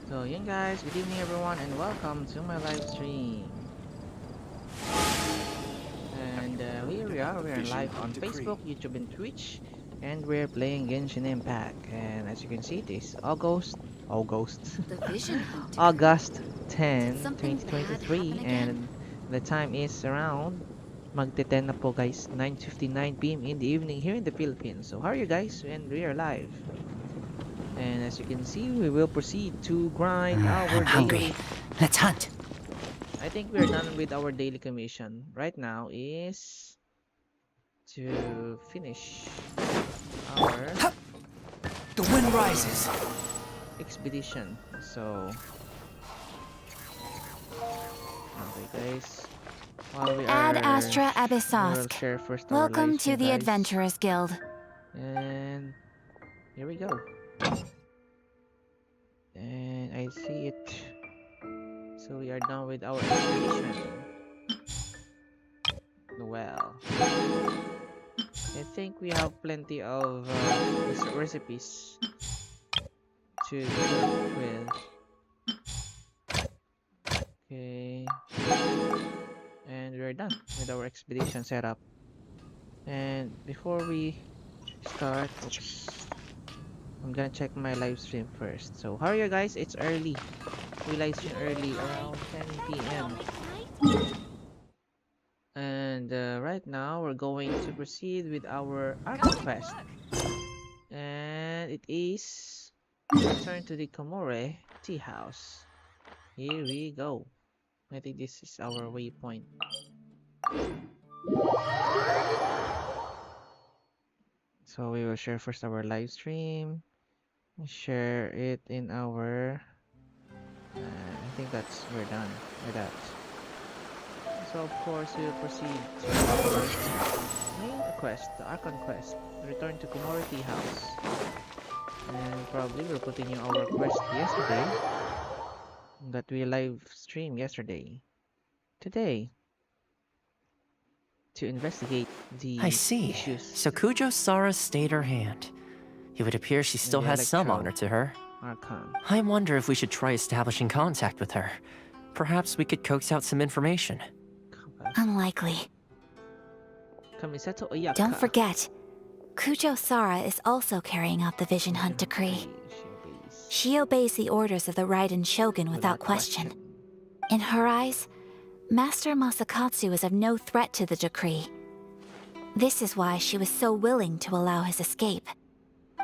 So yun guys, good evening everyone and welcome to my live stream. And here we are live on Facebook, YouTube and Twitch. And we're playing Genshin Impact. And as you can see, this August, The vision hunt decree. August Did 10, something bad 2023. happen again? And the time is around magte-10 na po guys, 9:59 p.m. in the evening here in the Philippines. So how are you guys? And we are live. And as you can see, we will proceed to grind our I'm hungry. daily. Let's hunt. I think we're done with our daily commission. Right now is to finish our The wind rises. expedition. So, okay guys, while we Ad are, Astra we'll Abyssosk. share first our Welcome live to stream, the guys. Adventurers Guild. And here we go. And I see it. So we are done with our expedition. Well, I think we have plenty of recipes to cook with. Okay, and we're done with our expedition setup. And before we start, I'm gonna check my live stream first. So how are you guys? It's early. We live stream early, around 10 p.m. And right now we're going to proceed with our Arctic quest. And it is return to the Komore tea house. Here we go. I think this is our waypoint. So we will share first our live stream. Share it in our I think that's we're done with that. So of course we will proceed to our main quest, the Archon quest. Return to Komore tea house. And probably we'll continue our quest yesterday that we live streamed yesterday. Today, to investigate the I see. issues So Kujo Sara stayed her hand. It would appear she in still the has some Electro honor to her. Archon. I wonder if we should try establishing contact with her. Perhaps we could coax out some information. Unlikely. Kamiseto Oyaka. Don't forget, Kujo Sara is also carrying out the Vision Hunt decree. She obeys the orders of the Raiden Shogun without question. In her eyes, Master Masakatsu is of no threat to the decree. This is why she was so willing to allow his escape.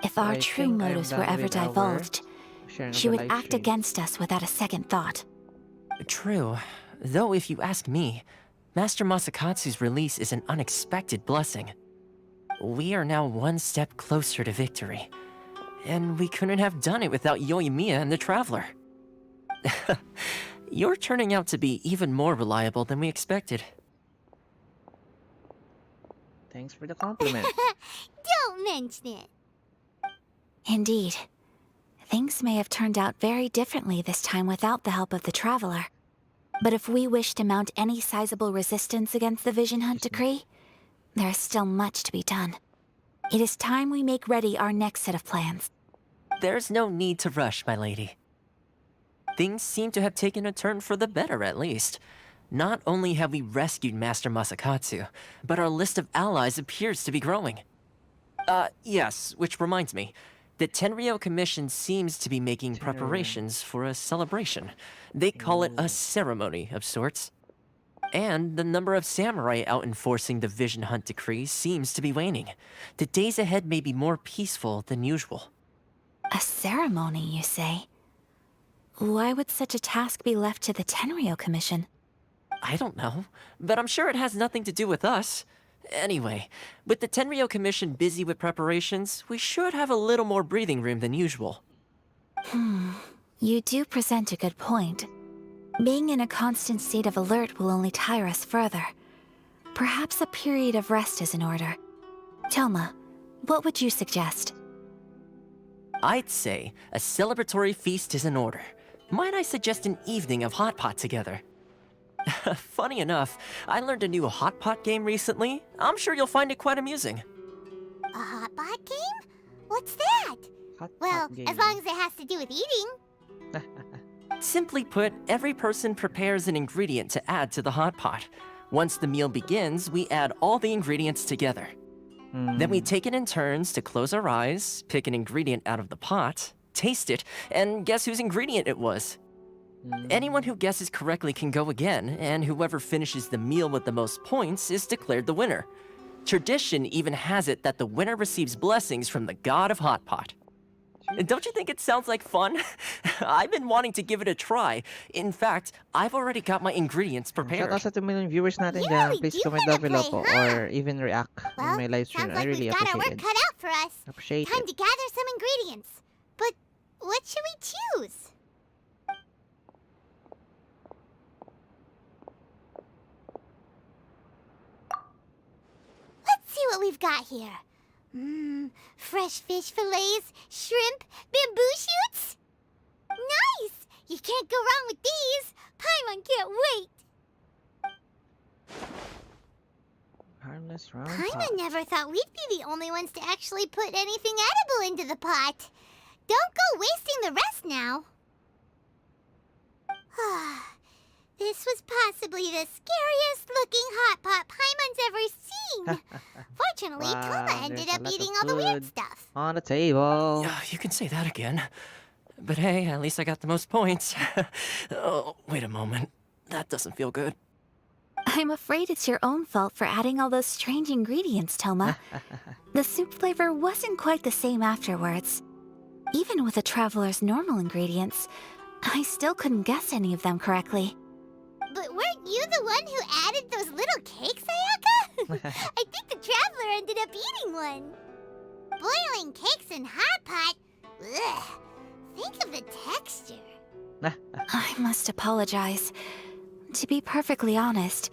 If our I true think I'm motives done were ever with our divulged, sharing of she the would live act stream. against us without a second thought. True. Though if you ask me, Master Masakatsu's release is an unexpected blessing. We are now one step closer to victory. And we couldn't have done it without Yoimiya and the Traveler. You're turning out to be even more reliable than we expected. Thanks for the compliment. Don't mention it. Indeed. Things may have turned out very differently this time without the help of the Traveler. But if we wish to mount any sizable resistance against the Vision Hunt decree, there is still much to be done. It is time we make ready our next set of plans. There's no need to rush, my lady. Things seem to have taken a turn for the better, at least. Not only have we rescued Master Masakatsu, but our list of allies appears to be growing. Yes, which reminds me. The Tenryou Commission seems to be making preparations for a celebration. They call it a ceremony of sorts. And the number of samurai out enforcing the Vision Hunt decree seems to be waning. The days ahead may be more peaceful than usual. A ceremony, you say? Why would such a task be left to the Tenryou Commission? I don't know, but I'm sure it has nothing to do with us. Anyway, with the Tenryou Commission busy with preparations, we should have a little more breathing room than usual. You do present a good point. Being in a constant state of alert will only tire us further. Perhaps a period of rest is in order. Toma, what would you suggest? I'd say a celebratory feast is in order. Might I suggest an evening of hot pot together? Funny enough, I learned a new hot pot game recently. I'm sure you'll find it quite amusing. A hot pot game? What's that? Hot Well, pot game. as long as it has to do with eating. Simply put, every person prepares an ingredient to add to the hot pot. Once the meal begins, we add all the ingredients together. Then we take it in turns to close our eyes, pick an ingredient out of the pot, taste it, and guess whose ingredient it was. Anyone who guesses correctly can go again, and whoever finishes the meal with the most points is declared the winner. Tradition even has it that the winner receives blessings from the god of Hot Pot. Don't you think it sounds like fun? I've been wanting to give it a try. In fact, I've already got my ingredients Shout prepared. out sa 2 million viewers natin You dyan. really Please do comment wanna down below play, po huh? or even react in Well, my live stream. sounds I like really we've got our appreciate work it. cut out for us. Appreciate Time it. to gather some ingredients. But what should we choose? Let's see what we've got here. Fresh fish fillets, shrimp, bamboo shoots. Nice! You can't go wrong with these. Paimon can't wait. Harmless round Paimon pot. never thought we'd be the only ones to actually put anything edible into the pot. Don't go wasting the rest now. This was possibly the scariest looking hot pot Paimon's ever seen. Fortunately, Wow, Toma ended there's a up lot of eating all the weird food. stuff. On the table. Yeah, you can say that again. But hey, at least I got the most points. Oh, wait a moment. That doesn't feel good. I'm afraid it's your own fault for adding all those strange ingredients, Toma. The soup flavor wasn't quite the same afterwards. Even with the traveler's normal ingredients, I still couldn't guess any of them correctly. But weren't you the one who added those little cakes, Ayaka? I think the traveler ended up eating one. Boiling cakes in hot pot? Ugh. Think of the texture. I must apologize. To be perfectly honest,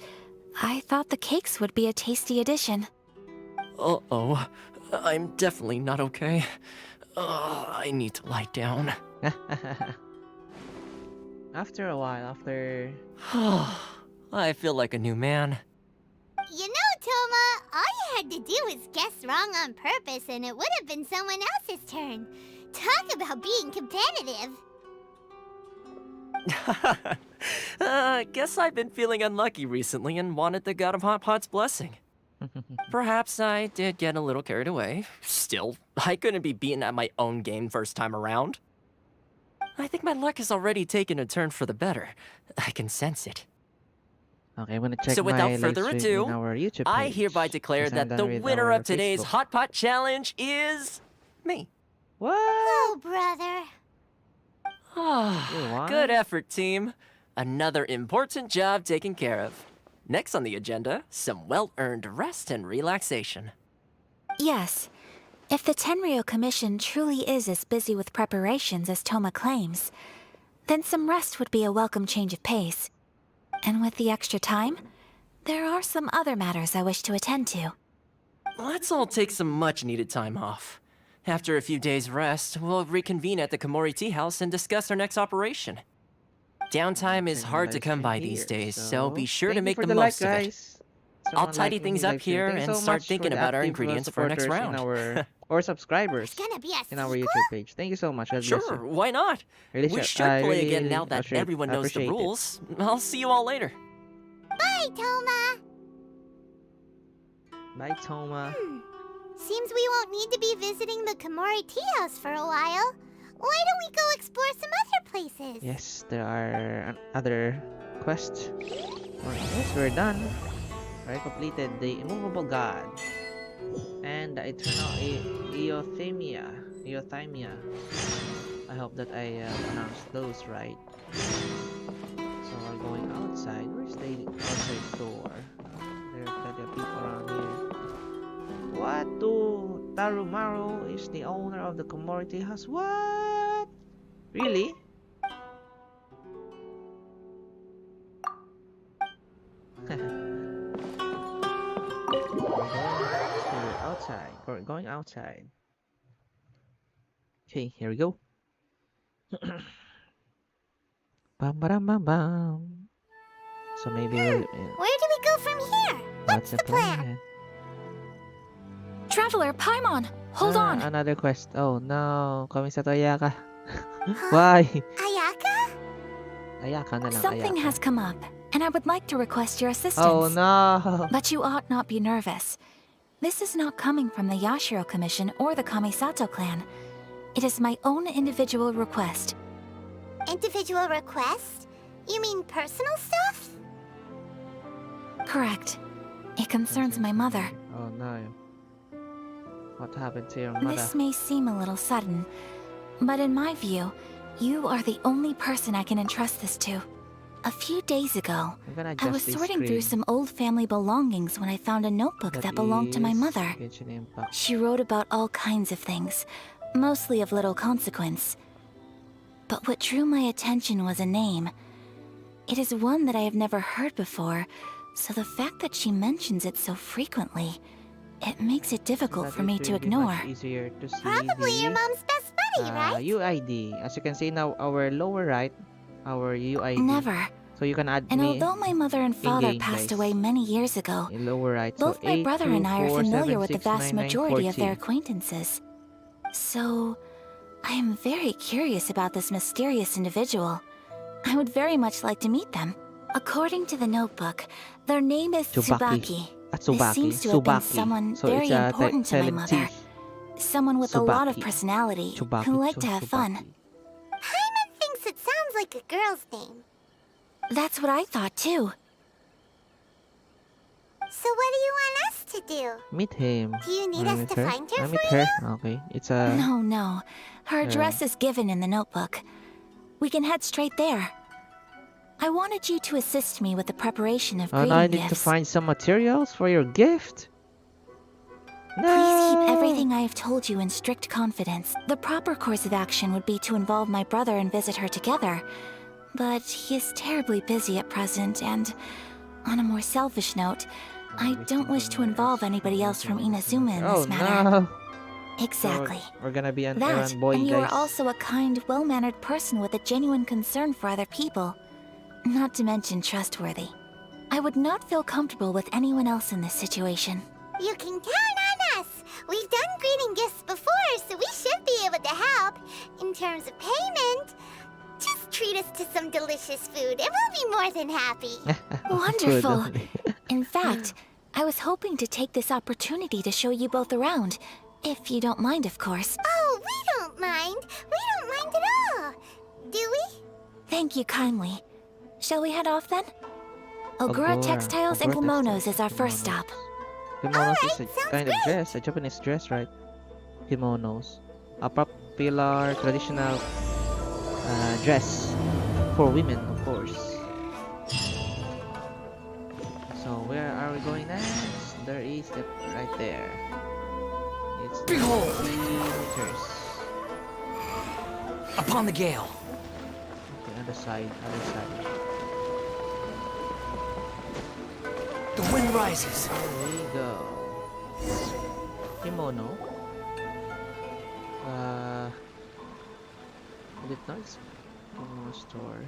I thought the cakes would be a tasty addition. Uh-oh. I'm definitely not okay. I need to lie down. After a while, after... I feel like a new man. You know, Toma, all you had to do was guess wrong on purpose and it would have been someone else's turn. Talk about being competitive. Guess I've been feeling unlucky recently and wanted the God of Hot Pot's blessing. Perhaps I did get a little carried away. Still, I couldn't be beaten at my own game first time around. I think my luck has already taken a turn for the better. I can sense it. Okay, I'm gonna check So my without live further stream ado, in our YouTube I page, hereby declare 'cause I'm that done the with winner our of today's Facebook. Hot Pot Challenge is... me. What? Oh, brother. won? Good effort, team. Another important job taken care of. Next on the agenda, some well-earned rest and relaxation. Yes, if the Tenryo Commission truly is as busy with preparations as Toma claims, then some rest would be a welcome change of pace. And with the extra time, there are some other matters I wish to attend to. Let's all take some much-needed time off. After a few days' rest, we'll reconvene at the Komori Tea House and discuss our next operation. Downtime is Turn hard live to come stream by here, these days, so be sure thank to you make for the like, most of it. guys. I'll Someone tidy like things me up live stream. here Thank you and so start much thinking for the about our active ingredients for our next supporters round. in our or subscribers There's gonna be a in our sequel? YouTube page. Thank you so much. God bless Sure, you. why not? Really, We sure. should I play really again now that everyone knows the appreciate it. rules. I'll see you all later. Bye, Toma. Bye, Toma. Seems we won't need to be visiting the Komori Tea House for a while. Why don't we go explore some other places? Yes, there are other quests. Yes, we're done. I completed the Immovable God and the Eternal Eothymia. I hope that I pronounced those right. So we're going outside. Where's the outside door? There are plenty of people around here. What? Tarumaru is the owner of the Komori Tea House. What? Really? We're going outside. Okay, here we go. Bam bam bam bam. So maybe we'll. Where do we go from here? What's the plan? Traveler, Paimon, hold on. Another quest. Oh no, coming sa Toyaka. Why? Ayaka? Ayaka na lang, Something Ayaka. has come up, and I would like to request your assistance. Oh no! But you ought not be nervous. This is not coming from the Yashiro Commission or the Kamisato clan. It is my own individual request. Individual request? You mean personal stuff? Correct. It concerns my mother. Oh no. What happened to your mother? This may seem a little sudden, but in my view, you are the only person I can entrust this to. A few days ago, I'm gonna I was adjust this sorting through screen. some old family belongings when I found a notebook that belonged to my is mother. Genshin Impact. She wrote about all kinds of things, mostly of little consequence. But what drew my attention was a name. It is one that I have never heard before, so the fact that she mentions it so frequently, it makes it difficult That for me it to will be ignore. much easier to see Probably your the mom's best buddy, right? UID. As you can see now, our lower right, our UID. Never. So you can add And me although my mother and father in-game, passed guys. away many years ago, in lower right. both so my brother and I are familiar with the vast 824769940. majority of their acquaintances. So, I am very curious about this mysterious individual. I would very much like to meet them. According to the notebook, their name is Tsubaki. Tsubaki. Tsubaki. This seems to have been Tsubaki. someone So very it's a important to my silent mother. T. Someone with a lot of Tsubaki. personality, Tsubaki. who liked to have fun. Paimon thinks it sounds like a girl's name. That's what I thought too. So what do you want us to do? Meet him. Do you need Wanna us meet to her? find her Wanna meet for her? you? Okay. It's a... No. Her address is given in the notebook. We can head straight there. I wanted you to assist me with the preparation of Oh, greeting now I need to gifts. find some materials for your gift. No. Please keep everything I have told you in strict confidence. The proper course of action would be to involve my brother and visit her together. But he is terribly busy at present, and on a more selfish note, I don't wish to involve anybody else from Inazuma in this matter. No. Exactly. So we're gonna be an That, errand boy, and you are guys. also a kind, well-mannered person with a genuine concern for other people. Not to mention trustworthy. I would not feel comfortable with anyone else in this situation. You can count on us. We've done greeting gifts before, so we should be able to help. In terms of payment, just treat us to some delicious food and we'll be more than happy. Wonderful. Good. In fact, I was hoping to take this opportunity to show you both around. If you don't mind, of course. Oh, we don't mind. We don't mind at all. Do we? Thank you kindly. Shall we head off then? Ogura Ogura. Textiles and Ogura Kimonos Textiles is our and first Kimonos. stop. Kimonos is Alright, a sounds kind of great. dress, a Japanese dress, right? Kimonos. A popular traditional dress for women, of course. So where are we going next? There is the right there. It's the Behold! 3 meters. Upon the gale. Okay, other side, other side. The wind rises. Here we go. Kimono. Is it nice? Kimono store.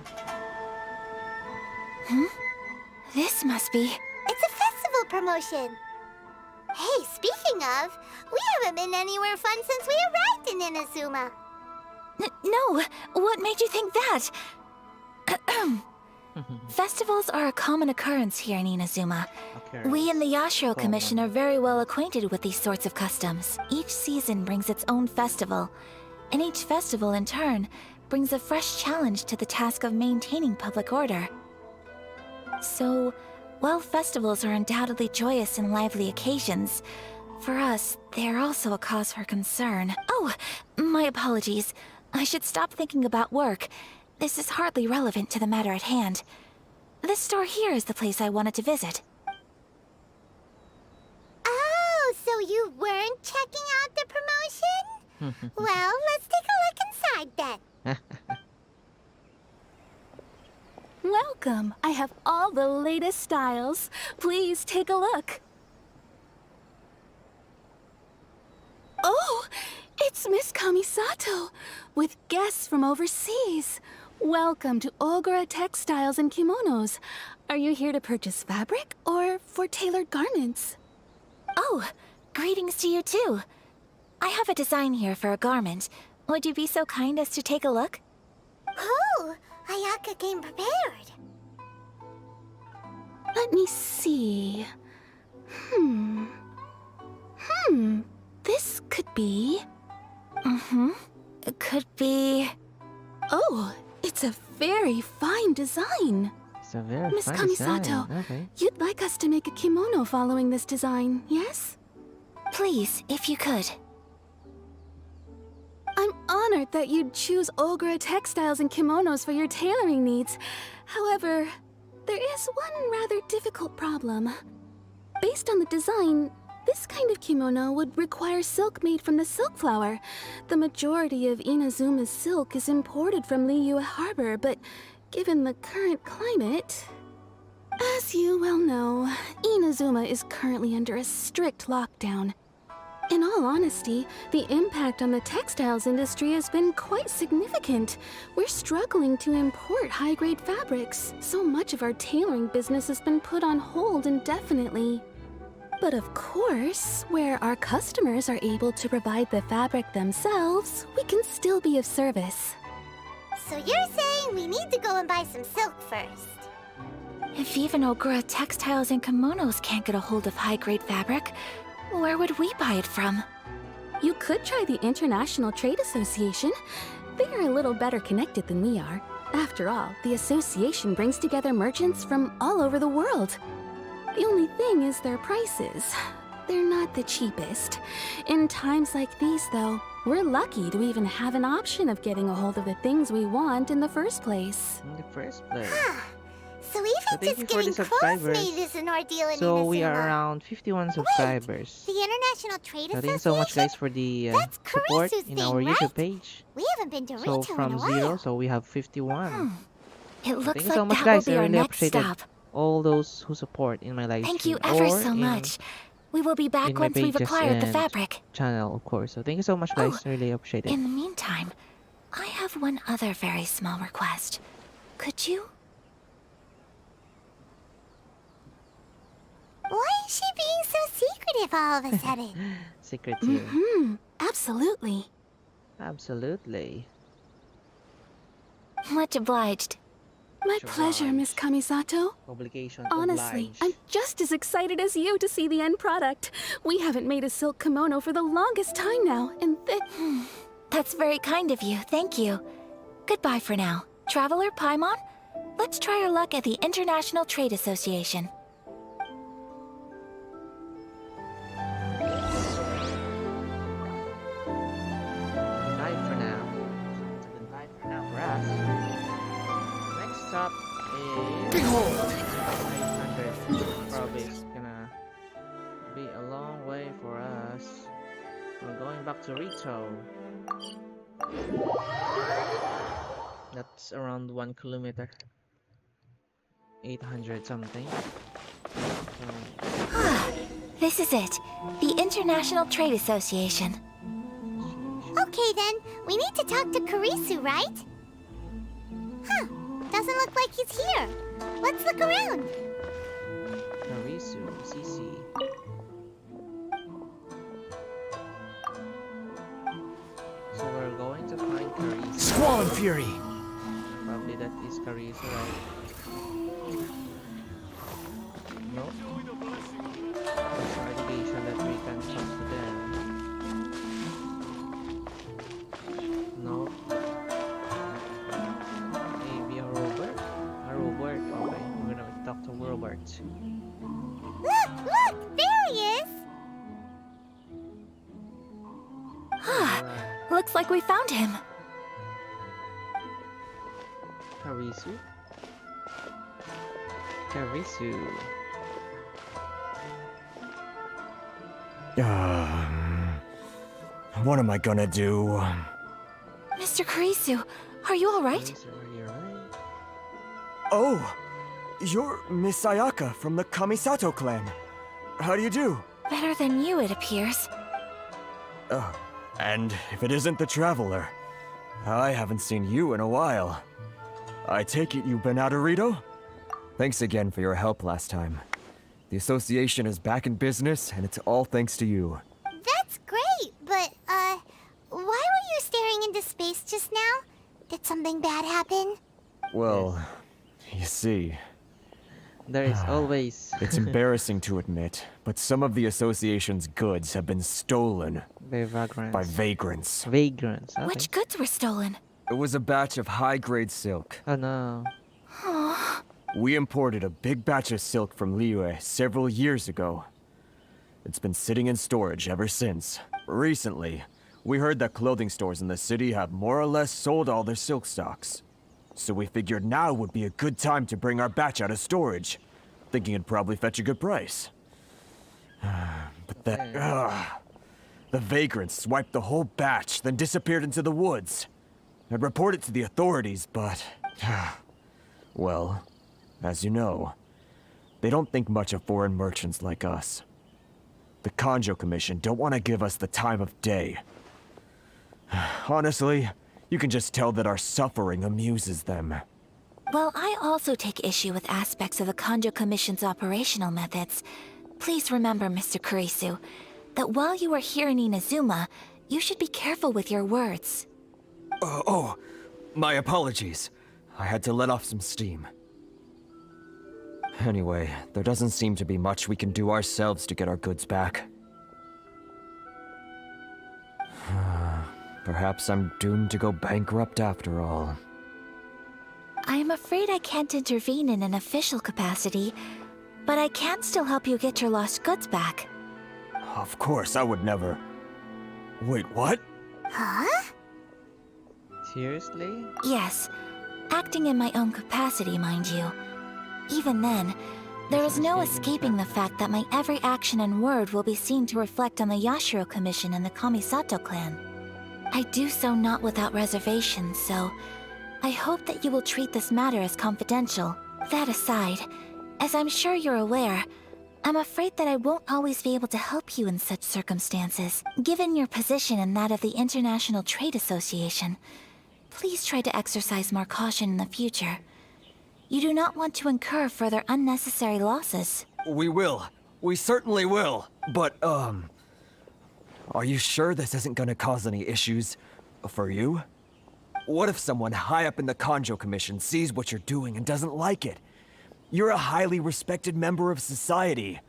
This must be... It's a festival promotion. Hey, speaking of, we haven't been anywhere fun since we arrived in Inazuma. No! What made you think that? Festivals are a common occurrence here in Inazuma. We in the Yashiro Commission are very well acquainted with these sorts of customs. Each season brings its own festival, and each festival in turn brings a fresh challenge to the task of maintaining public order. So, while festivals are undoubtedly joyous and lively occasions, for us, they are also a cause for concern. Oh, my apologies. I should stop thinking about work. This is hardly relevant to the matter at hand. This store here is the place I wanted to visit. Oh, so you weren't checking out the promotion? Well, let's take a look inside then. Welcome. I have all the latest styles. Please take a look. Oh, it's Miss Kamisato with guests from overseas. Welcome to Ogura Textiles and Kimonos. Are you here to purchase fabric or for tailored garments? Oh, greetings to you too. I have a design here for a garment. Would you be so kind as to take a look? Oh, I Ayaka came prepared. Let me see. This could be... It could be... Oh, it's a very fine design. It's a very Miss fine Kamisato, design. Okay. you'd like us to make a kimono following this design, yes? Please, if you could. I'm honored that you'd choose Ogura textiles and kimonos for your tailoring needs. However, there is one rather difficult problem. Based on the design, this kind of kimono would require silk made from the silk flower. The majority of Inazuma's silk is imported from Liyue Harbor, but given the current climate... As you well know, Inazuma is currently under a strict lockdown. In all honesty, the impact on the textiles industry has been quite significant. We're struggling to import high-grade fabrics. So much of our tailoring business has been put on hold indefinitely. But of course, where our customers are able to provide the fabric themselves, we can still be of service. So you're saying we need to go and buy some silk first? If even Ogura textiles and kimonos can't get a hold of high-grade fabric, where would we buy it from? You could try the International Trade Association. They are a little better connected than we are. After all, the association brings together merchants from all over the world. The only thing is their prices. They're not the cheapest. In times like these, though, we're lucky to even have an option of getting a hold of the things we want in the first place. In the first place. So even thank you just for the getting clothes subscribers. made is an ordeal in So we are Inazuma. around 51 subscribers. The International Trade So Association? thank you so much guys for the That's support Karisu's in thing, our right? YouTube page. We haven't been to So Rito in a from while. 0, so we have 51. It looks Thank you like so much that guys, will I be our really next appreciate it. stop. All those who support in my live Thank stream you ever or so in much. We will be in back my once we've pages acquired the and fabric. channel of course. So thank you so much Oh, guys, I really appreciate it. In the meantime, I have one other very small request. Could you? Why is she being so secretive all of a sudden? Secretive. Absolutely. Absolutely. Much obliged. My Much pleasure, Miss obliged. Kamisato. Obligation Honestly, obliged. I'm just as excited as you to see the end product. We haven't made a silk kimono for the longest time now, and That's very kind of you, thank you. Goodbye for now. Traveler Paimon, let's try our luck at the International Trade Association. Goodbye for now. Goodbye for now for us. Next stop is Behold! 800. Probably it's gonna be a long way for us. We're going back to Rito. That's around 1 kilometer. 800 something. So, This is it. The International Trade Association. Okay then, we need to talk to Karisu, right? Huh, doesn't look like he's here. Let's look around. Karisu, CC. So we're going to find Karisu. Squall and Fury! Probably that is Karisu, right? No? There's no indication that we can talk to them. No? Maybe a Robert? A Robert, okay. We're gonna talk to Robert. Look, there he is. Alright. Looks like we found him. Karisu? Karisu. What am I gonna do? Mr. Karisu, are you alright? Karisu, are you alright? Oh! You're Miss Ayaka from the Kamisato clan. How do you do? Better than you, it appears. And if it isn't the Traveler, I haven't seen you in a while. I take it you've been out of Rito? Thanks again for your help last time. The association is back in business, and it's all thanks to you. That's great, but, why were you staring into space just now? Did something bad happen? Well, Yes. you see, There is always it's embarrassing to admit, but some of the association's goods have been stolen by vagrants. by vagrants. Vagrants. Okay. Which goods were stolen? It was a batch of high-grade silk. Oh no. We imported a big batch of silk from Liyue several years ago. It's been sitting in storage ever since. Recently, we heard that clothing stores in the city have more or less sold all their silk stocks. So we figured now would be a good time to bring our batch out of storage, thinking it'd probably fetch a good price. But then, the vagrants swiped the whole batch, then disappeared into the woods. I'd report it to the authorities, but... well, as you know, they don't think much of foreign merchants like us. The Kanjo Commission don't want to give us the time of day. Honestly, you can just tell that our suffering amuses them. Well, I also take issue with aspects of the Kanjo Commission's operational methods. Please remember, Mr. Kurisu, that while you are here in Inazuma, you should be careful with your words. Oh, my apologies. I had to let off some steam. Anyway, there doesn't seem to be much we can do ourselves to get our goods back. Perhaps I'm doomed to go bankrupt after all. I'm afraid I can't intervene in an official capacity, but I can still help you get your lost goods back. Of course, I would never... Wait, what? Huh? Seriously? Yes, acting in my own capacity, mind you. Even then, there is no escaping the fact that my every action and word will be seen to reflect on the Yashiro Commission and the Kamisato clan. I do so not without reservations, so I hope that you will treat this matter as confidential. That aside, as I'm sure you're aware, I'm afraid that I won't always be able to help you in such circumstances. Given your position and that of the International Trade Association, please try to exercise more caution in the future. You do not want to incur further unnecessary losses. We will. We certainly will. But, are you sure this isn't gonna cause any issues for you? What if someone high up in the Kanjo Commission sees what you're doing and doesn't like it? You're a highly respected member of society.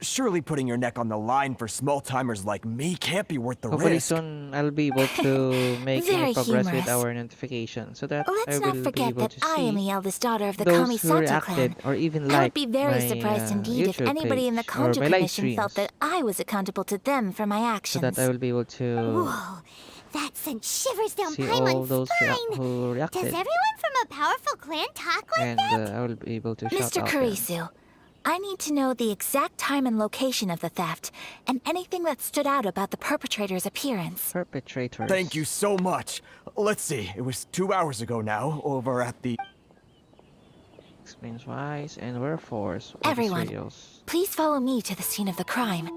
Surely putting your neck on the line for small-timers like me can't be worth the Hopefully risk. soon I'll be able to make Very any progress with humorous. our notification so that Let's I will not be forget able that to I am see the eldest daughter of the those who Kamisato reacted clan. or even I would liked be very my, surprised indeed if YouTube anybody in the page or Kanjo my live Commission felt streams, that I was accountable to them for my so actions. that I will be able to Whoa, that sent shivers down see all Paimon's those spine. who Does reacted, everyone from a powerful clan talk like and that? I will be able to shout Mr. out them. Kurisu, I need to know the exact time and location of the theft, and anything that stood out about the perpetrator's appearance. Perpetrators. Thank you so much. Let's see, it was 2 hours ago now, over at the... Explains whys and wherefores of Everyone. these videos. Please follow me to the scene of the crime.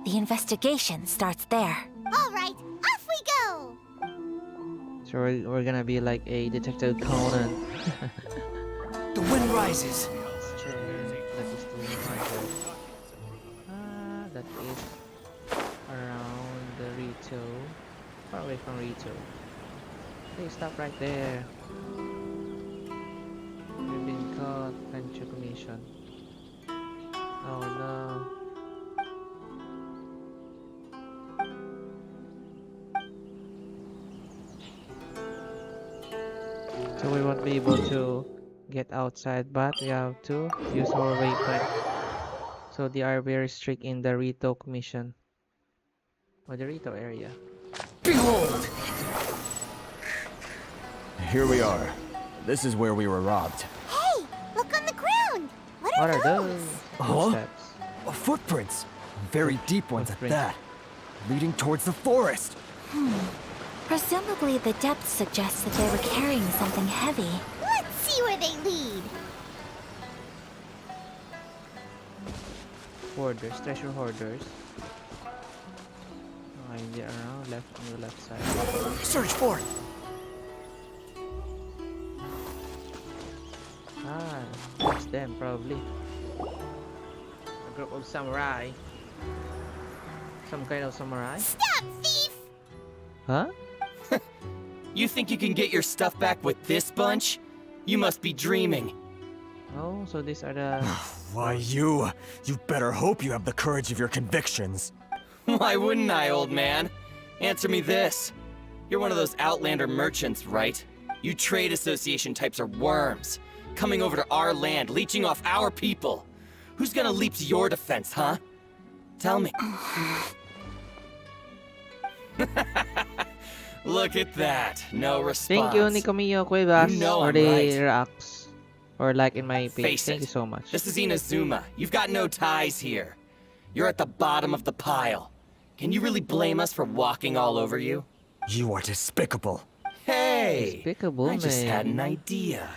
The investigation starts there. All right, off we go. So we're gonna be like a Detective Conan. The wind rises. That is around the Rito. Far away from Rito. Hey, stop right there. We've been caught. Kancho Commission. Oh no. So we won't be able to get outside, but we have to use our waypoint. So they are very strict in the Rito Commission. Or the Rito area. Behold! Here we are. This is where we were robbed. Hey, look on the ground. What What are are those? Huh? Footsteps. Footprints. Very deep ones at Footprints. that. Leading towards the forest. Presumably, the depth suggests that they were carrying something heavy. Let's see where they lead. Hoarders, treasure hoarders. They're around left on the left side. Search for it! Ah, that's them probably. A group of samurai. Some kind of samurai? Stop, thief! Huh? You think you can get your stuff back with this bunch? You must be dreaming. Oh, so these are the... Why, you better hope you have the courage of your convictions. Why wouldn't I, old man? Answer me this. You're one of those Outlander merchants, right? You trade association types are worms. Coming over to our land, leeching off our people. Who's gonna leap to your defense, huh? Tell me. Look at that. No response. Thank you, Nicomiyo Cuevas, You know for I'm the right. reacts. Or like in my page. Face Thank it. you so much. This is Inazuma. You've got no ties here. You're at the bottom of the pile. Can you really blame us for walking all over you? You are despicable. Hey! Despicable, I just man. had an idea.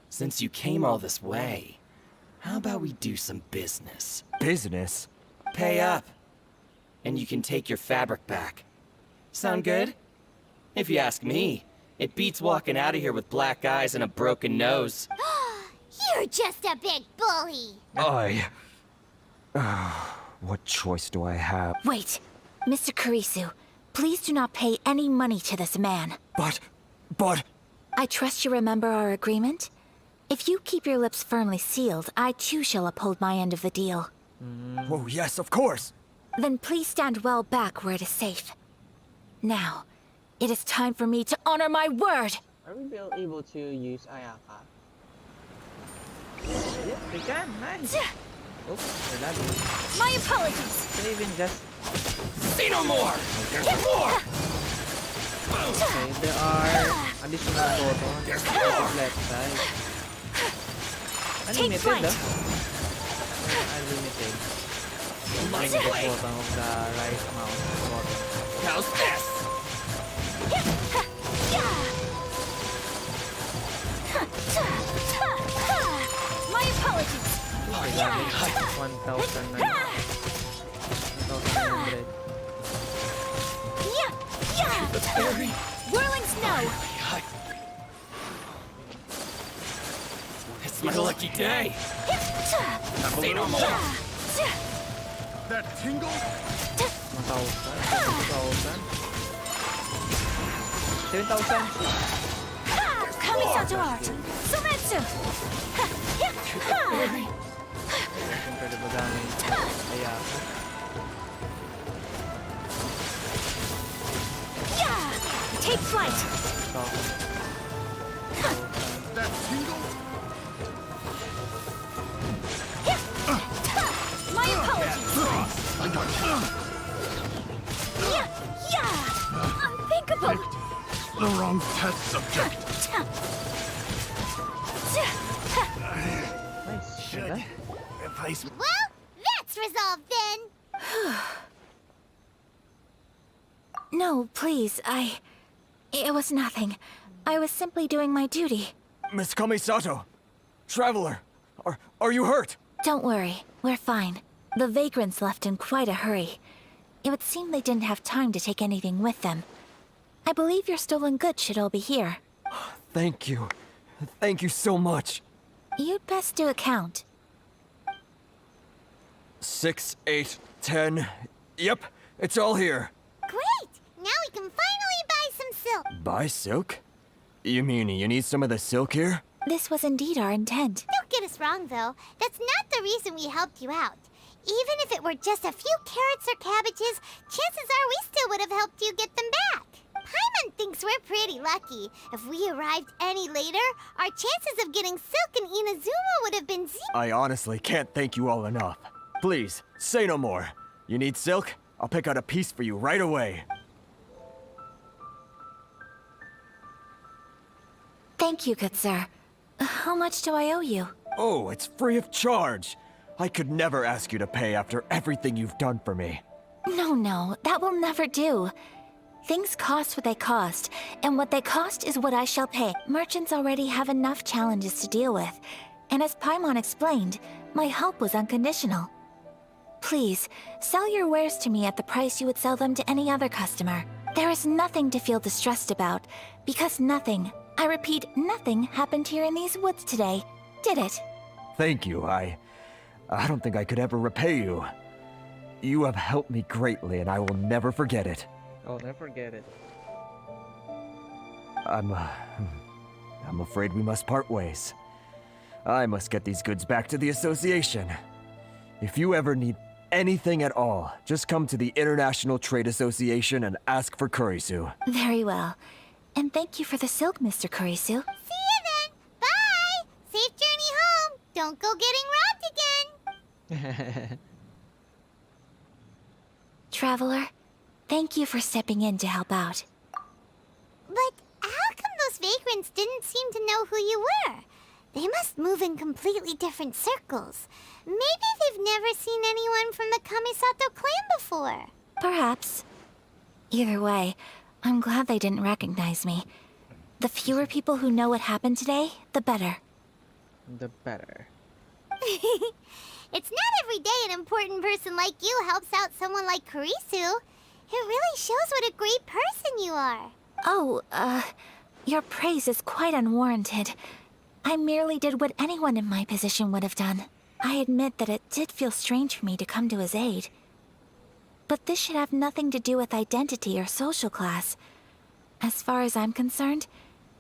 Since you came all this way, how about we do some business? Business? Pay up. And you can take your fabric back. Sound good? If you ask me, it beats walking out of here with black eyes and a broken nose. You're just a big bully. What choice do I have? Wait, Mr. Kurisu, please do not pay any money to this man. But... I trust you remember our agreement? If you keep your lips firmly sealed, I too shall uphold my end of the deal. Oh, yes, of course. Then please stand well back where it is safe. Now, it is time for me to honor my word! Are we able to use Ayaka? Yep, we can. Nice. Oops, we're lagging. My apologies! So even just... Say no more! There's more! Okay, there are additional buttons on the left side. Take Unlimited, flight. Unlimited. My The blade! bottom of the right mouse button. How's this? My apologies! I got it. 1,900. Whirling snow! It's my lucky day! Say no more! That tingle? 1,000. 7,000. Kamisato art! Sumetsu! Incredible damage. Ayaka. Take flight! That tingle? My apologies! I got Unthinkable! the wrong test subject. Nice. Should Ganda. replace Well, that's resolved then. No, please, It was nothing. I was simply doing my duty. Miss Kamisato! Traveler! Are you hurt? Don't worry, we're fine. The vagrants left in quite a hurry. It would seem they didn't have time to take anything with them. I believe your stolen goods should all be here. Thank you. Thank you so much. You'd best do a count. 6, 8, 10. Yep, it's all here. Great! Now we can finally buy some silk. Buy silk? You mean you need some of the silk here? This was indeed our intent. Don't get us wrong, though. That's not the reason we helped you out. Even if it were just a few carrots or cabbages, chances are we still would have helped you get them back. Paimon thinks we're pretty lucky. If we arrived any later, our chances of getting silk in Inazuma would have been zero. I honestly can't thank you all enough. Please, say no more. You need silk? I'll pick out a piece for you right away. Thank you, good sir. How much do I owe you? Oh, it's free of charge. I could never ask you to pay after everything you've done for me. No, that will never do. Things cost what they cost, and what they cost is what I shall pay. Merchants already have enough challenges to deal with, and as Paimon explained, my help was unconditional. Please, sell your wares to me at the price you would sell them to any other customer. There is nothing to feel distressed about, because nothing, I repeat, nothing happened here in these woods today, did it? Thank you. I don't think I could ever repay you. You have helped me greatly, and I will never forget it. I'll never forget it. I'm afraid we must part ways. I must get these goods back to the association. If you ever need anything at all, just come to the International Trade Association and ask for Kurisu. Very well. And thank you for the silk, Mr. Kurisu. See you then. Bye. Safe journey home. Don't go getting robbed again. Traveler, thank you for stepping in to help out. But how come those vagrants didn't seem to know who you were? They must move in completely different circles. Maybe they've never seen anyone from the Kamisato clan before. Perhaps. Either way, I'm glad they didn't recognize me. The fewer people who know what happened today, the better. The better. It's not every day an important person like you helps out someone like Kurisu. It really shows what a great person you are. Oh, your praise is quite unwarranted. I merely did what anyone in my position would have done. I admit that it did feel strange for me to come to his aid. But this should have nothing to do with identity or social class. As far as I'm concerned,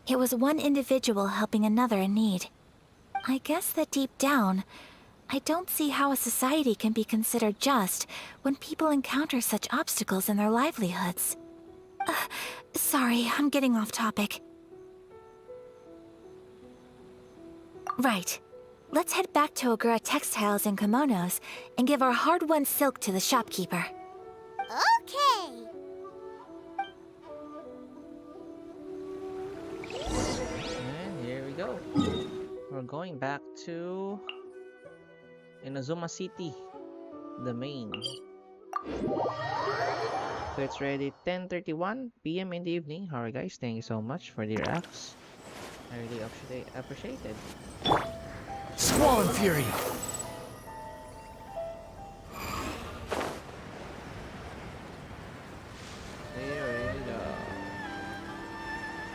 it was one individual helping another in need. I guess that deep down, I don't see how a society can be considered just when people encounter such obstacles in their livelihoods. Sorry, I'm getting off topic. Right. Let's head back to Ogura Textiles and Kimonos and give our hard-won silk to the shopkeeper. Okay. And here we go. We're going back to Inazuma City, the main. So it's ready 10:31 p.m. in the evening. Alright guys, thank you so much for the reacts. I really appreciate it. Squall and Fury! Here we go.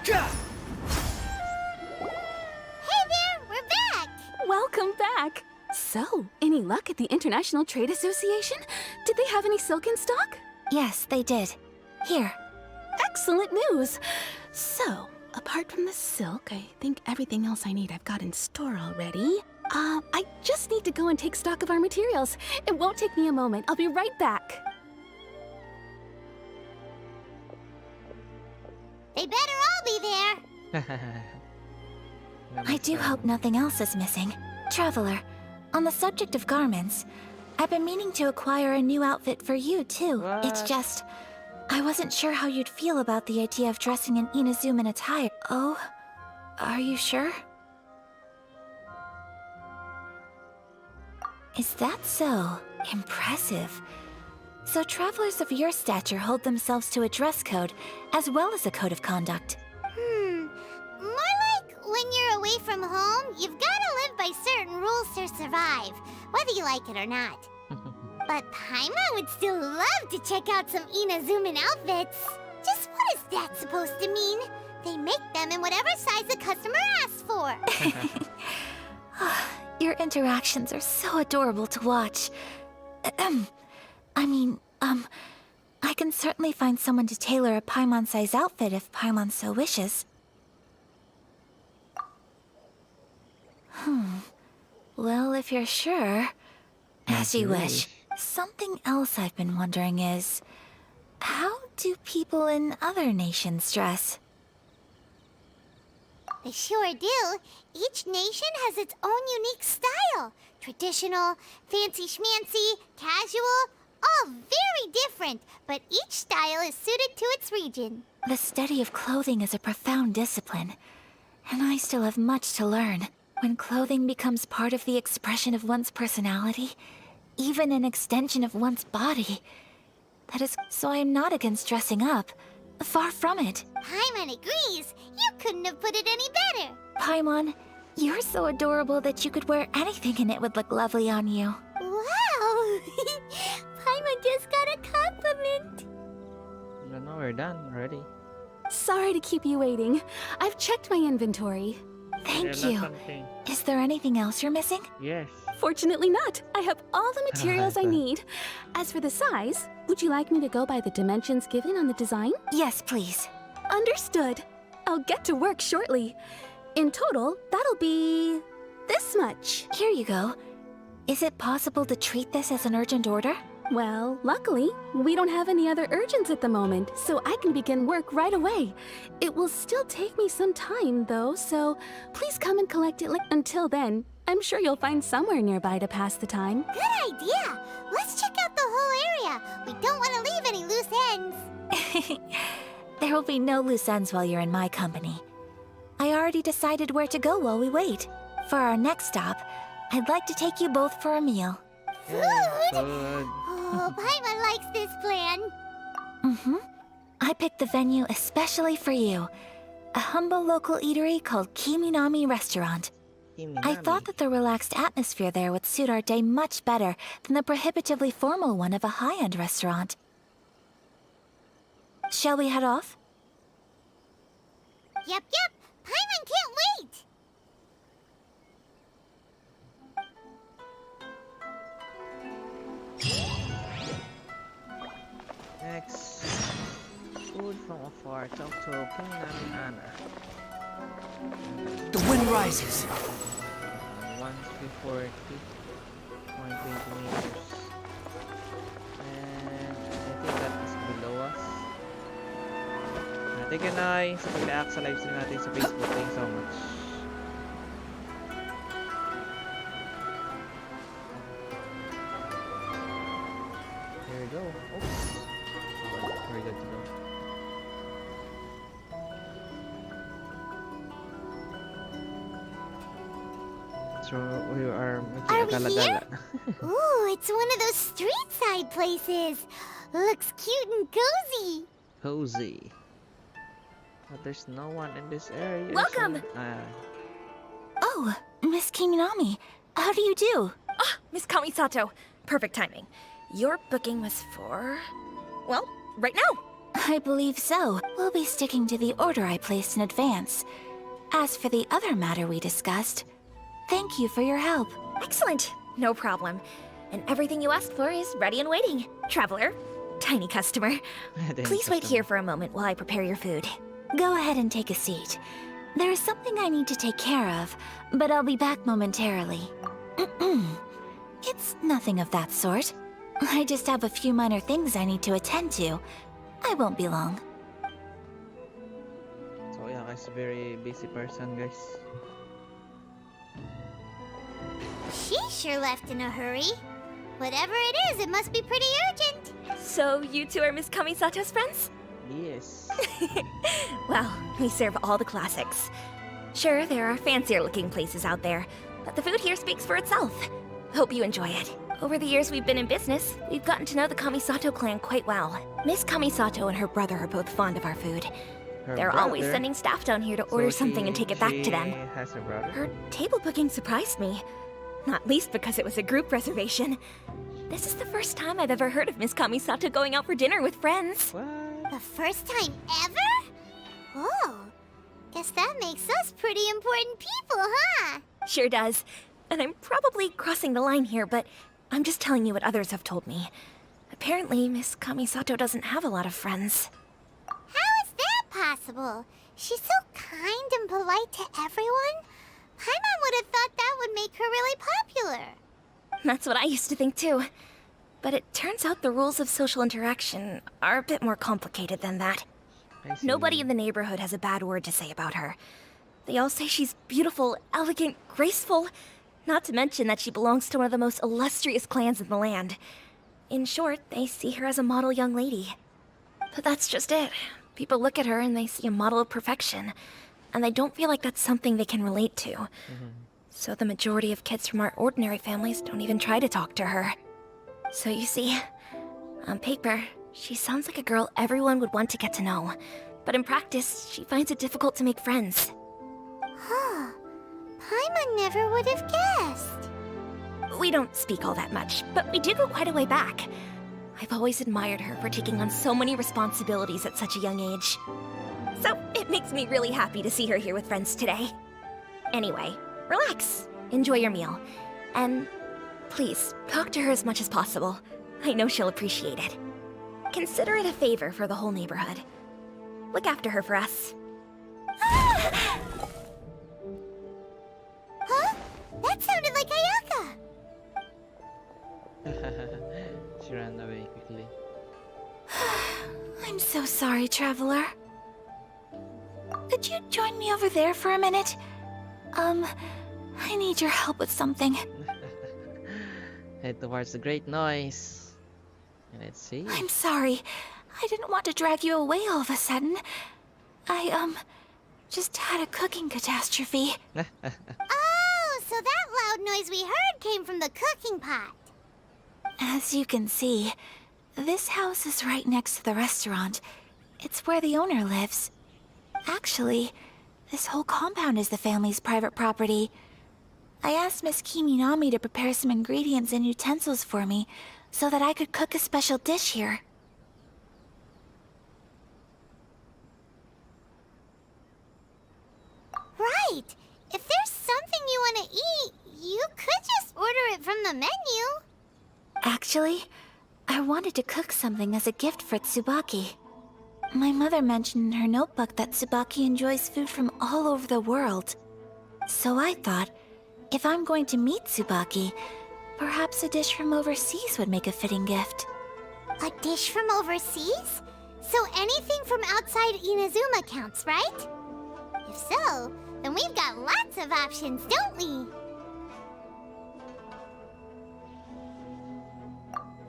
Gah! Hey there, we're back. Welcome back! So, any luck at the International Trade Association? Did they have any silk in stock? Yes, they did. Here. Excellent news! So, apart from the silk, I think everything else I need I've got in store already. I just need to go and take stock of our materials. It won't take me a moment. I'll be right back. They better all be there. I do hope nothing else is missing. Traveler, on the subject of garments, I've been meaning to acquire a new outfit for you, too. It's What? just, I wasn't sure how you'd feel about the idea of dressing in Inazuman attire. Oh? Are you sure? Is that so? Impressive. So travelers of your stature hold themselves to a dress code, as well as a code of conduct. More like when you're away from home, you've gotta live by certain rules to survive, whether you like it or not. But Paimon would still love to check out some Inazuman outfits. Just what is that supposed to mean? They make them in whatever size the customer asks for. Your interactions are so adorable to watch. I can certainly find someone to tailor a Paimon-size outfit if Paimon so wishes. Well, if you're sure, as you wish. Something else I've been wondering is, how do people in other nations dress? They sure do. Each nation has its own unique style. Traditional, fancy schmancy, casual, all very different, but each style is suited to its region. The study of clothing is a profound discipline, and I still have much to learn. When clothing becomes part of the expression of one's personality, even an extension of one's body. That is, so I am not against dressing up. Far from it. Paimon agrees. You couldn't have put it any better. Paimon, you're so adorable that you could wear anything and it would look lovely on you. Wow! Paimon just got a compliment. No, we're done already. Sorry to keep you waiting. I've checked my inventory. Thank Yeah, you. that's something. Is there anything else you're missing? Yes. Fortunately not. I have all the materials I need. As for the size, would you like me to go by the dimensions given on the design? Yes, please. Understood. I'll get to work shortly. In total, that'll be this much. Here you go. Is it possible to treat this as an urgent order? Well, luckily, we don't have any other urgents at the moment, so I can begin work right away. It will still take me some time, though, so please come and collect it. Until then, I'm sure you'll find somewhere nearby to pass the time. Good idea. Let's check out the whole area. We don't want to leave any loose ends. There will be no loose ends while you're in my company. I already decided where to go while we wait. For our next stop, I'd like to take you both for a meal. Food? Good. Oh, Paimon likes this plan. Mm-hmm. I picked the venue especially for you. A humble local eatery called Kiminami Restaurant. I thought that the relaxed atmosphere there would suit our day much better than the prohibitively formal one of a high-end restaurant. Shall we head off? Yep. Paimon can't wait. Next, food from afar. Talk to Kiminami Anna. The wind rises. 140, 120 meters. And I think that is below us. Thank you, Nay, sa pag-react sa livestream natin sa Facebook. Thank you so much. Here we go. Oops. Oh, we're good to go. So we are Are we gala-gala. Ooh, it's one of those street side places. Looks cute and cozy. Cozy. But there's no one in this area. Welcome! Oh, Miss Kiminami. How do you do? Ah, Miss Kamisato. Perfect timing. Your booking was for... well, right now. I believe so. We'll be sticking to the order I placed in advance. As for the other matter we discussed, thank you for your help. Excellent. No problem. And everything you asked for is ready and waiting. Traveler, tiny customer. Please wait here for a moment while I prepare your food. Go ahead and take a seat. There is something I need to take care of, but I'll be back momentarily. It's nothing of that sort. I just have a few minor things I need to attend to. I won't be long. So yeah, guys, very busy person, guys. She sure left in a hurry. Whatever it is, it must be pretty urgent. So you two are Miss Kamisato's friends? Yes. Well, we serve all the classics. Sure, there are fancier looking places out there, but the food here speaks for itself. Hope you enjoy it. Over the years we've been in business, we've gotten to know the Kamisato clan quite well. Miss Kamisato and her brother are both fond of our food. They're always sending staff down here to order something and take it back to them. Has her brother. Her table booking surprised me. Not least because it was a group reservation. This is the first time I've ever heard of Miss Kamisato going out for dinner with friends. What? The first time ever? Oh, guess that makes us pretty important people, huh? Sure does. And I'm probably crossing the line here, but I'm just telling you what others have told me. Apparently, Miss Kamisato doesn't have a lot of friends. How is that possible? She's so kind and polite to everyone. Paimon would have thought that would make her really popular. That's what I used to think too. But it turns out the rules of social interaction are a bit more complicated than that. I see. Nobody in the neighborhood has a bad word to say about her. They all say she's beautiful, elegant, graceful, not to mention that she belongs to one of the most illustrious clans in the land. In short, they see her as a model young lady. But that's just it. People look at her and they see a model of perfection, and they don't feel like that's something they can relate to. So the majority of kids from our ordinary families don't even try to talk to her. So you see, on paper, she sounds like a girl everyone would want to get to know. But in practice, she finds it difficult to make friends. Huh. Paimon never would have guessed. We don't speak all that much, but we do go quite a way back. I've always admired her for taking on so many responsibilities at such a young age. So it makes me really happy to see her here with friends today. Anyway, relax, enjoy your meal, and please, talk to her as much as possible. I know she'll appreciate it. Consider it a favor for the whole neighborhood. Look after her for us. She ran away quickly. I'm so sorry, traveler. Could you join me over there for a minute? I need your help with something. Head towards the great noise. And let's see. I'm sorry. I didn't want to drag you away all of a sudden. I, just had a cooking catastrophe. Oh, so that loud noise we heard came from the cooking pot. As you can see, this house is right next to the restaurant. It's where the owner lives. Actually, this whole compound is the family's private property. I asked Miss Kiminami to prepare some ingredients and utensils for me so that I could cook a special dish here. Right. If there's something you want to eat, you could just order it from the menu. Actually, I wanted to cook something as a gift for Tsubaki. My mother mentioned in her notebook that Tsubaki enjoys food from all over the world. So I thought, if I'm going to meet Tsubaki, perhaps a dish from overseas would make a fitting gift. A dish from overseas? So anything from outside Inazuma counts, right? If so, then we've got lots of options, don't we?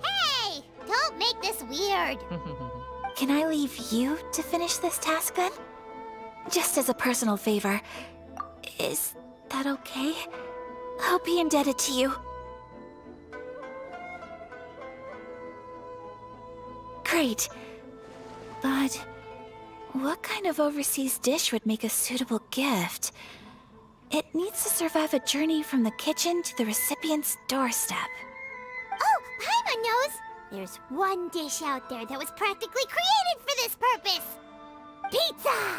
Hey! Don't make this weird. Can I leave you to finish this task then? Just as a personal favor. Is that okay? I'll be indebted to you. Great. But what kind of overseas dish would make a suitable gift? It needs to survive a journey from the kitchen to the recipient's doorstep. Oh, Paimon knows! There's one dish out there that was practically created for this purpose! Pizza!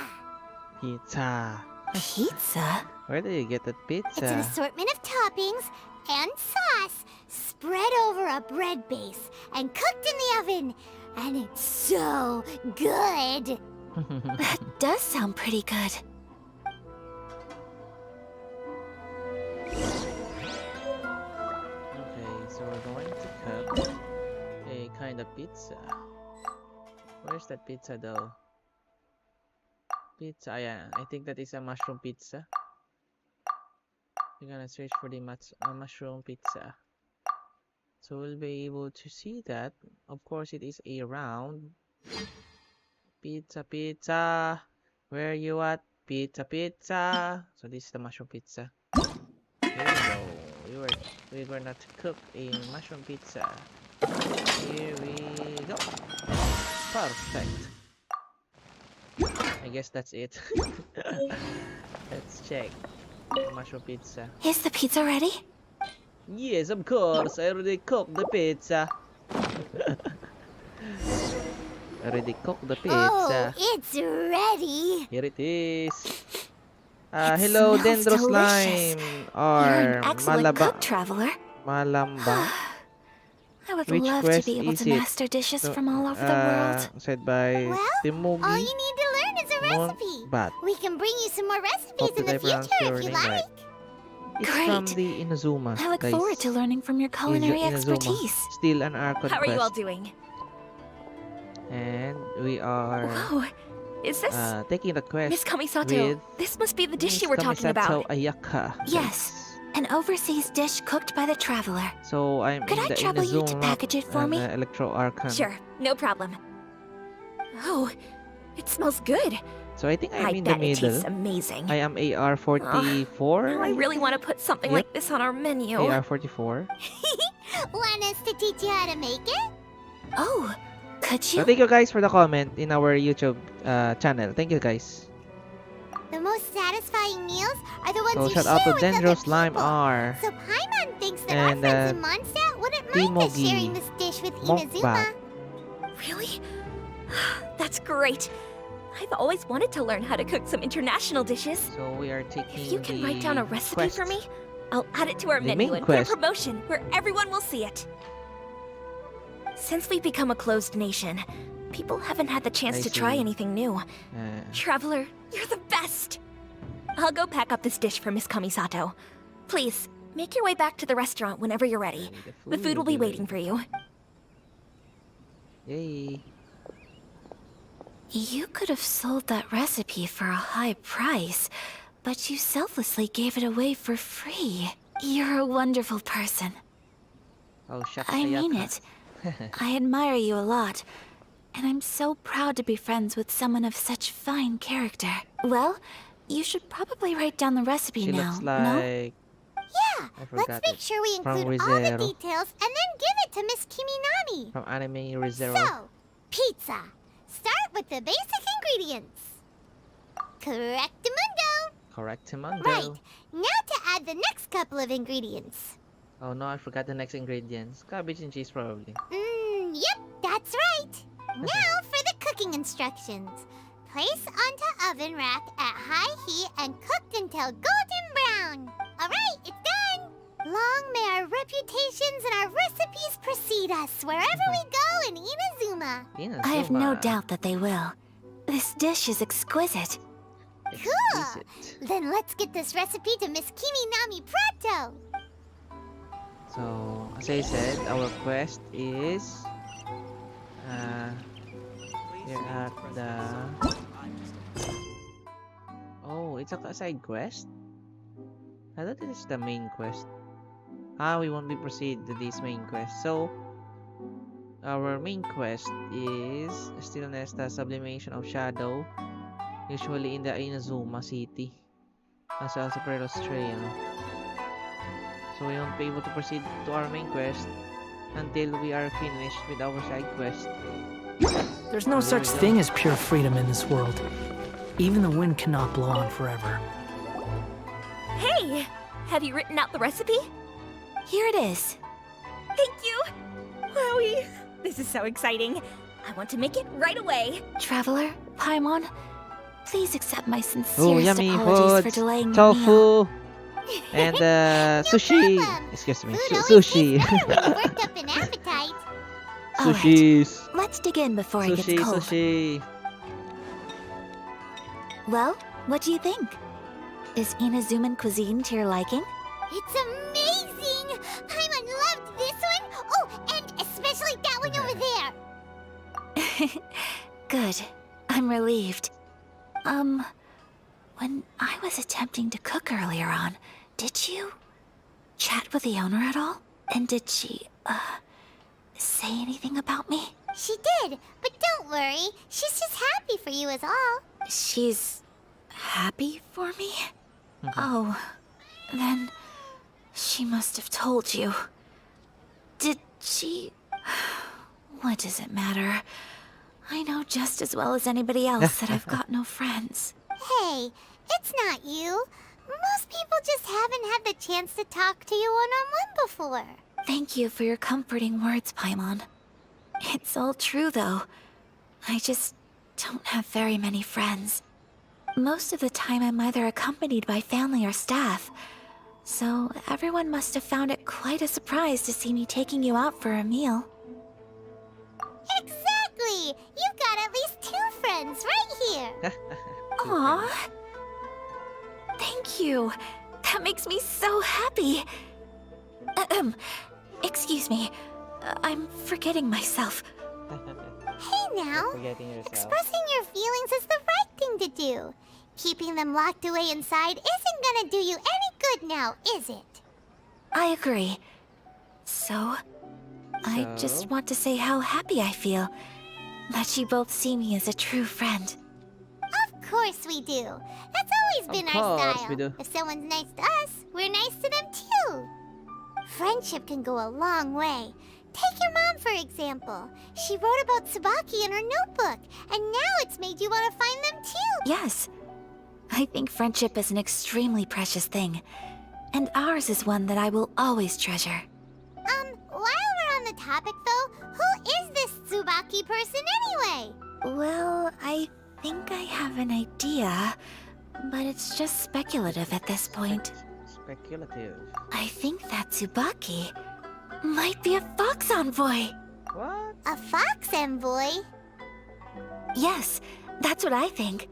Pizza. Pizza? Where do you get that It's an pizza? assortment of toppings and sauce spread over a bread base and cooked in the oven. And it's so good! That does sound pretty good. Okay, so we're going to cook a kind of pizza. Where's that pizza though? Pizza, yeah, I think that is a mushroom pizza. We're gonna search for the mushroom pizza. So we'll be able to see that. Of course, it is a round pizza. Pizza, where you at? Pizza, pizza. So this is the mushroom pizza. Here we go. We were not to cook a mushroom pizza. Here we go. Perfect. I guess that's it. Let's check. Mushroom pizza. Is the pizza ready? Yes, of course. I already cooked the pizza. Already cooked the pizza. Oh, it's ready! Here it is. It Hello, smells Dendro delicious. Slime. You're an Or excellent cook, traveler. Malambang. I would Which love to quest be able is to it? master dishes So, from all over the world. Said by Well, all Timugi you need to learn is a recipe. Monbat. We can bring you some more recipes Hope in that I the future pronounced your if you name right. like. It's from Great. the Inazuma. I look guys. forward to learning from your culinary Inazuma. expertise. Still an Archon How are you all quest. doing? And we are Whoa, is this taking the quest Miss Kamisato? with This must be the dish Miss you were talking Kamisato about. Ayaka. Yes. An overseas dish cooked by the traveler. So I'm Could in I the trouble you to Inazuma package it for and, me? Electro Archon. Sure, no problem. Oh, it smells good. So I think I'm I in the bet it tastes middle. amazing. I am AR44. Now I really want to put something Yep. like this on our menu. AR44. Want us to teach you how to make it? Oh, could So you? thank you guys for the comment in our YouTube channel. Thank you guys. The most satisfying meals are the ones So you shout share out to with Dendro other Slime people. R. So Paimon thinks that And, our friends in Mondstadt wouldn't mind us Timogi sharing this dish with Monbat. Inazuma. Really? That's great. I've always wanted to learn how to cook some international dishes. So we are taking If you can the write down a recipe quest. for me, I'll add it to our The menu main and quest. put a promotion where everyone will see it. Since we've become a closed nation, people haven't had the chance I to try see. anything new. Traveler, you're the best! I'll go pack up this dish for Miss Kamisato. Please, make your way back to the restaurant whenever you're ready. The food will be waiting for you. Yay. You could have sold that recipe for a high price, but you selflessly gave it away for free. You're a wonderful person. Oh, shucks, I mean Ayaka. it. I admire you a lot, and I'm so proud to be friends with someone of such fine character. Well, you should probably write down the recipe She now, looks no? like... Yeah, I let's forgot make it. sure we From include all the Rizero. details and then give it to Miss Kiminami. From Anime ReZero. So, pizza. Start with the basic ingredients. Correctamundo. Correctamundo. Right. Now to add the next couple of ingredients. Oh no, I forgot the next ingredients. Cabbage and cheese probably. Yep, that's right. Now for the cooking instructions. Place onto oven rack at high heat and cooked until golden brown. Alright, it's done. Long may our reputations and our recipes precede us wherever we go in Inazuma. I have no Inazuma. doubt that they will. This dish is exquisite. Cool. Exquisite. Then let's get this recipe to Miss Kiminami Prato. So, as I said, our quest is here at the... Oh, it's a side quest? I thought it is the main quest. We won't be proceed to this main quest. So, our main quest is Stillness, the Sublimation of Shadow, usually in the Inazuma City. As a Super Stray, So we won't be able to proceed to our main quest until we are finished with our side quest. There's no There such we go. thing as pure freedom in this world. Even the wind cannot blow on forever. Hey! Have you written out the recipe? Here it is. Thank you! Wowie! This is so exciting. I want to make it right away. Traveler, Paimon, please accept my Oh, sincerest yummy apologies for foods! delaying your meal. Tofu! And sushi! problem. Excuse me, Food always sushi! tastes better when worked up an appetite. All right, Sushis! let's dig in before it Sushi, gets cold. sushi! Well, what do you think? Is Inazuman cuisine to your liking? It's amazing! Paimon loved this one! Oh, and especially that one over there! Good. I'm relieved. When I was attempting to cook earlier on, did you chat with the owner at all? And did she, say anything about me? She did, but don't worry. She's just happy for you is all. She's happy for me? Oh, then she must have told you. Did she? What does it matter? I know just as well as anybody else that I've got no friends. Hey, it's not you. Most people just haven't had the chance to talk to you one-on-one before. Thank you for your comforting words, Paimon. It's all true, though. I just don't have very many friends. Most of the time, I'm either accompanied by family or staff. So everyone must have found it quite a surprise to see me taking you out for a meal. Exactly! You've got at least 2 friends right here. Aw. Thank you. That makes me so happy. Excuse me. I'm forgetting myself. Hey now, Forgetting yourself. expressing your feelings is the right thing to do. Keeping them locked away inside isn't gonna do you any good now, is it? I agree. So, I just So? want to say how happy I feel that you both see me as a true friend. Of course we do. That's always Of been our course style. we do. If someone's nice to us, we're nice to them too. Friendship can go a long way. Take your mom, for example. She wrote about Tsubaki in her notebook, and now it's made you want to find them too. Yes, I think friendship is an extremely precious thing, and ours is one that I will always treasure. While we're on the topic though, who is this Tsubaki person anyway? Well, I think I have an idea, but it's just speculative at this point. Speculative. I think that Tsubaki might be a fox envoy. What? A fox envoy? Yes, that's what I think.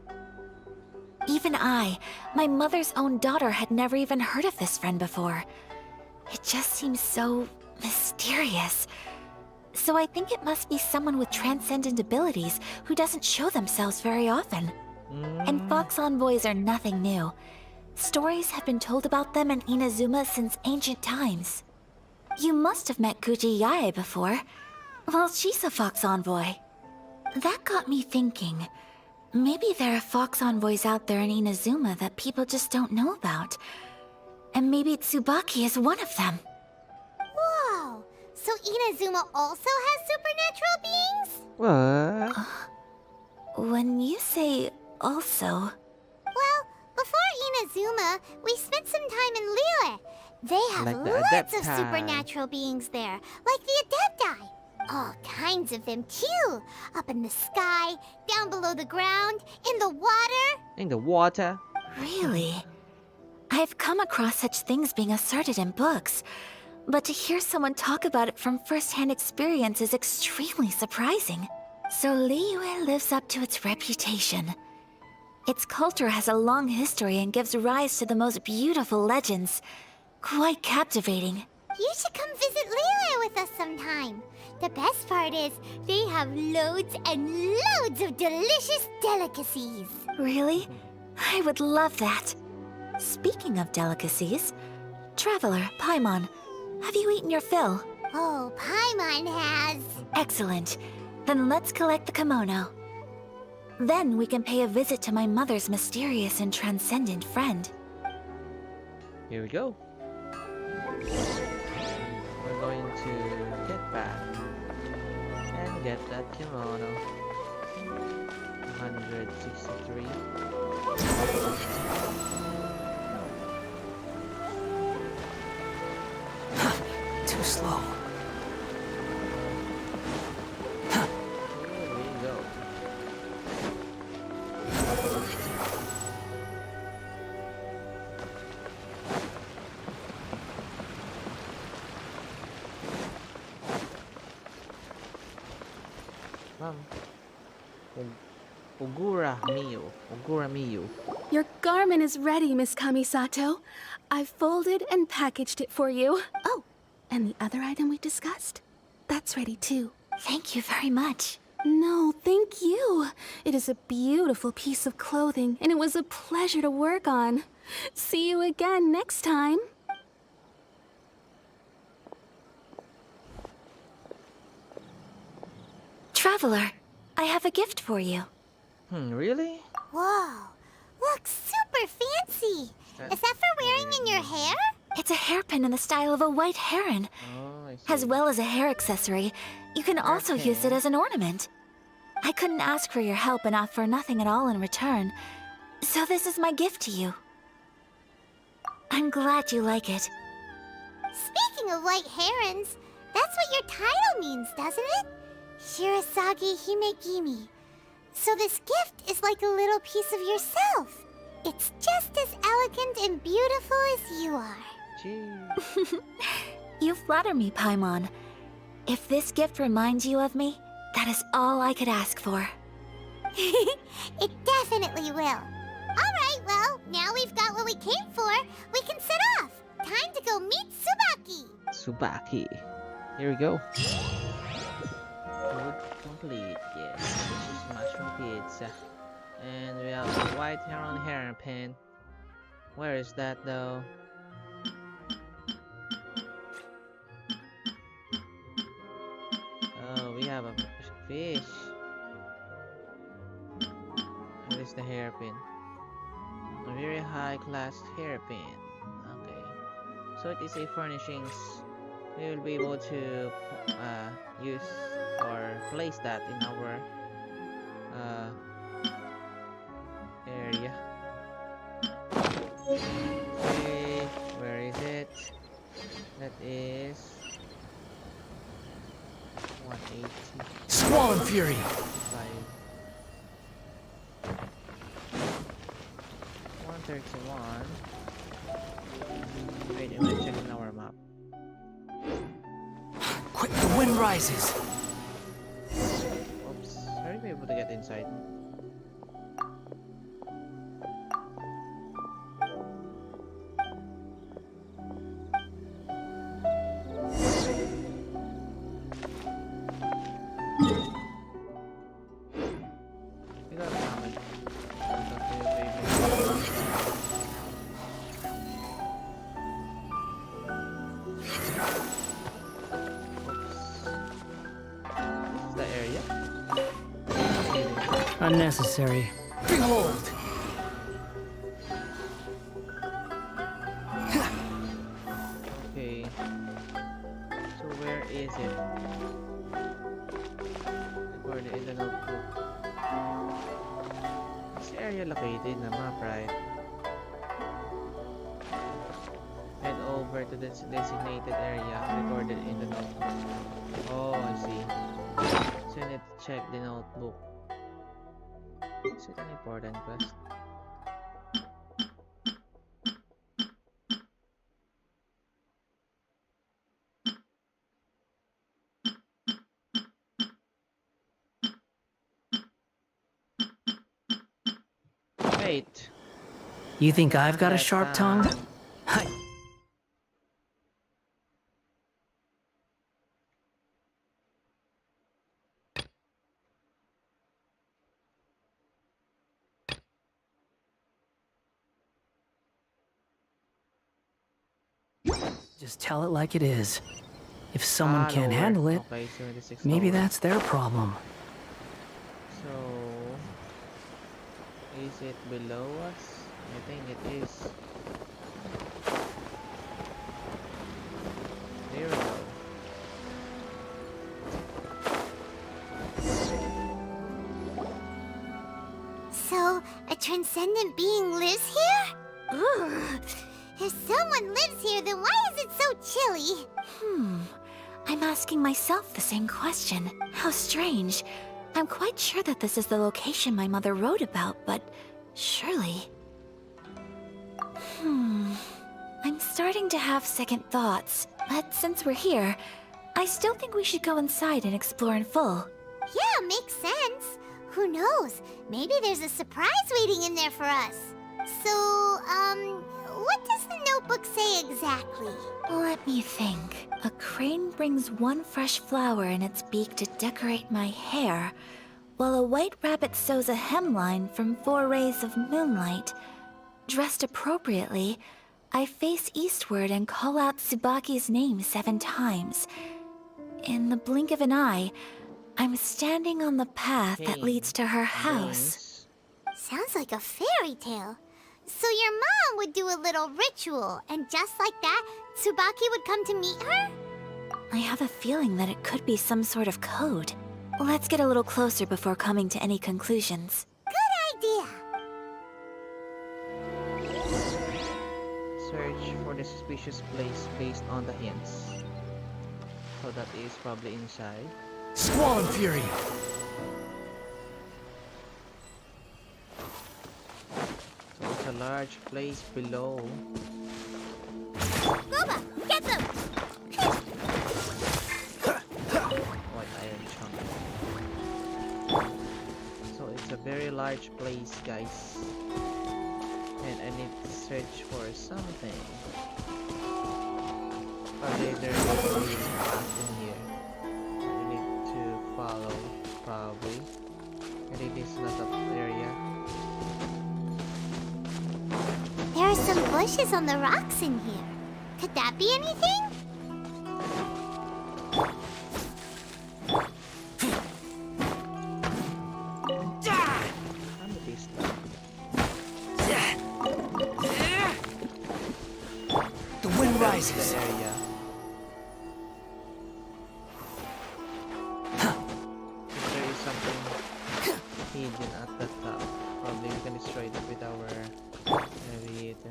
Even I, my mother's own daughter, had never even heard of this friend before. It just seems so mysterious. So I think it must be someone with transcendent abilities who doesn't show themselves very often. And Fox Envoys are nothing new. Stories have been told about them in Inazuma since ancient times. You must have met Kuji Yae before. Well, she's a Fox Envoy. That got me thinking. Maybe there are Fox Envoys out there in Inazuma that people just don't know about. And maybe Tsubaki is one of them. Whoa! So Inazuma also has supernatural beings? What? When you say also... Well, before Inazuma, we spent some time in Liyue. They have Like the lots of Adepti. supernatural beings there, like the Adepti. All kinds of them too. Up in the sky, down below the ground, in the water. In the water? Really? I've come across such things being asserted in books, but to hear someone talk about it from first-hand experience is extremely surprising. So Liyue lives up to its reputation. Its culture has a long history and gives rise to the most beautiful legends. Quite captivating. You should come visit Liyue with us sometime. The best part is, they have loads and loads of delicious delicacies. Really? I would love that. Speaking of delicacies, Traveler, Paimon, have you eaten your fill? Oh, Paimon has. Excellent. Then let's collect the kimono. Then we can pay a visit to my mother's mysterious and transcendent friend. Here we go. We're going to get back and get that kimono. 163. Too slow. Here we go. Ogura Miyu. Ogura Miyu. Your garment is ready, Miss Kamisato. I've folded and packaged it for you. Oh, and the other item we discussed? That's ready too. Thank you very much. No, thank you. It is a beautiful piece of clothing, and it was a pleasure to work on. See you again next time. Traveler, I have a gift for you. Really? Whoa, looks super fancy. Is that for wearing in your hair? It's a hairpin in the style of a white heron. Oh, I see. As well as a hair accessory, you can also use it as an ornament. I couldn't ask for your help and offer nothing at all in return, so this is my gift to you. I'm glad you like it. Speaking of white herons, that's what your title means, doesn't it? Shirasagi Himegimi. So this gift is like a little piece of yourself. It's just as elegant and beautiful as you are. Gee. You flatter me, Paimon. If this gift reminds you of me, that is all I could ask for. It definitely will. Alright, well, now we've got what we came for. We can set off. Time to go meet Tsubaki. Tsubaki. Here we go. Food complete, yes. This is mushroom pizza. And we have a white heron hairpin. Where is that though? Oh, we have a fish. What is the hairpin? A very high class hairpin. Okay. So it is a furnishings. We will be able to use or place that in our area. Okay, where is it? That is 180. Squall and Fury! 131. Wait, I'm checking our map. Quick, the wind rises! Oops, are you able to get inside? Unnecessary. Behold! Okay. So where is it? Recorded in the notebook. Is the area located in the map, right? Head over to the designated area recorded in the notebook. Oh, I see. So you need to check the notebook. Is it an important quest? Wait. You think I I've got a that sharp tongue? down. I... Just tell it like it is. If someone can't Lower. handle it, Okay, 76 maybe lower. that's their problem. So, is it below us? I think it is. There we go. So, a transcendent being lives here? Ooh. If someone lives here, then why is it so chilly? I'm asking myself the same question. How strange. I'm quite sure that this is the location my mother wrote about, but surely... I'm starting to have second thoughts, but since we're here, I still think we should go inside and explore in full. Yeah, makes sense. Who knows? Maybe there's a surprise waiting in there for us. So, what does the notebook say exactly? Let me think. A crane brings one fresh flower in its beak to decorate my hair, while a white rabbit sews a hemline from 4 rays of moonlight. Dressed appropriately, I face eastward and call out Tsubaki's name 7 times. In the blink of an eye, I'm standing on the path that leads to her house. Sounds like a fairy tale. So your mom would do a little ritual, and just like that, Tsubaki would come to meet her? I have a feeling that it could be some sort of code. Let's get a little closer before coming to any conclusions. Good idea. Search for the suspicious place based on the hints. So that is probably inside. Squall and fury! So it's a large place below. Goba, get them! White iron chunk. So it's a very large place, guys. And I need to search for something. Probably there's a path in here. I need to follow, probably. And it is not up area. There are some bushes on the rocks in here. Could that be anything? Amethyst. The wind The rises. area. If there is something hidden at the top, probably we can destroy it with our navigator.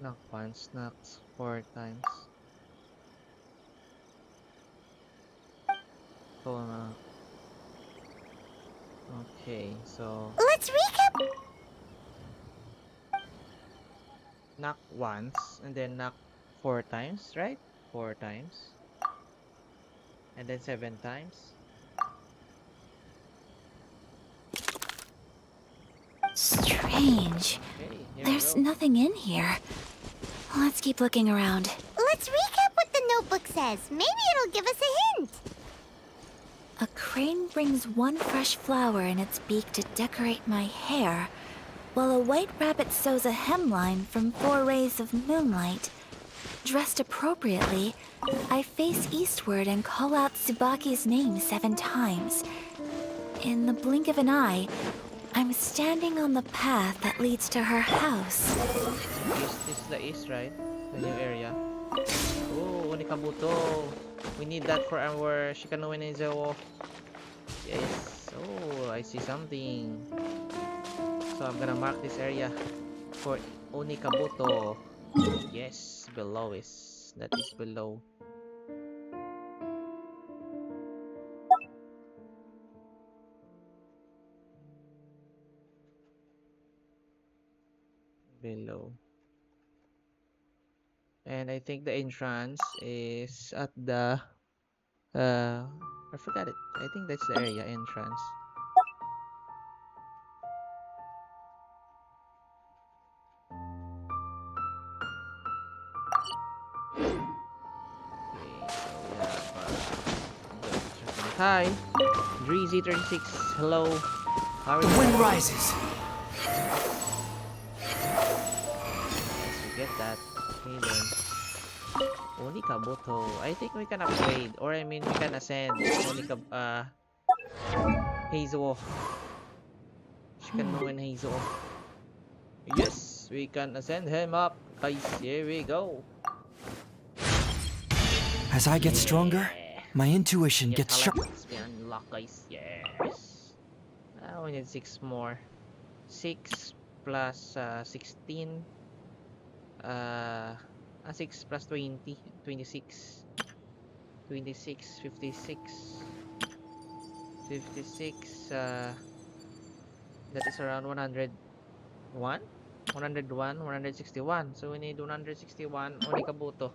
Knock once, knocks 4 times. So, okay, so Let's recap. knock once and then knock 4 times, right? 4 times. And then 7 times. Strange. Okay, Here we There's go. nothing in here. Let's keep looking around. Let's recap what the notebook says. Maybe it'll give us a hint. A crane brings one fresh flower in its beak to decorate my hair, while a white rabbit sews a hemline from 4 rays of moonlight. Dressed appropriately, I face eastward and call out Tsubaki's name 7 times. In the blink of an eye, I'm standing on the path that leads to her house. East is the east, right? The new area. Oh, Onikabuto. We need that for our Shikanoe Neizo. Yes. Oh, I see something. So I'm gonna mark this area for Onikabuto. Yes, below is. That is below. Below. And I think the entrance is at the I forgot it. I think that's the area entrance. Okay, so we have hi, Dreezy36. Hello. How are The you? wind rises. Yes, we get that. Okay then. Onikabuto. I think we can upgrade, or I mean we can ascend Heizo. Shikanoe and Heizo. Yes, we can ascend him up. Guys, here we go. As I get stronger, my intuition gets Yes, sharp. talents we unlock, guys. Yes. We need 6 more. 6 plus 16. 6 plus 20. 26. 26. 56. 56. That is around 101. 101. 161. So we need 161 Onikabuto.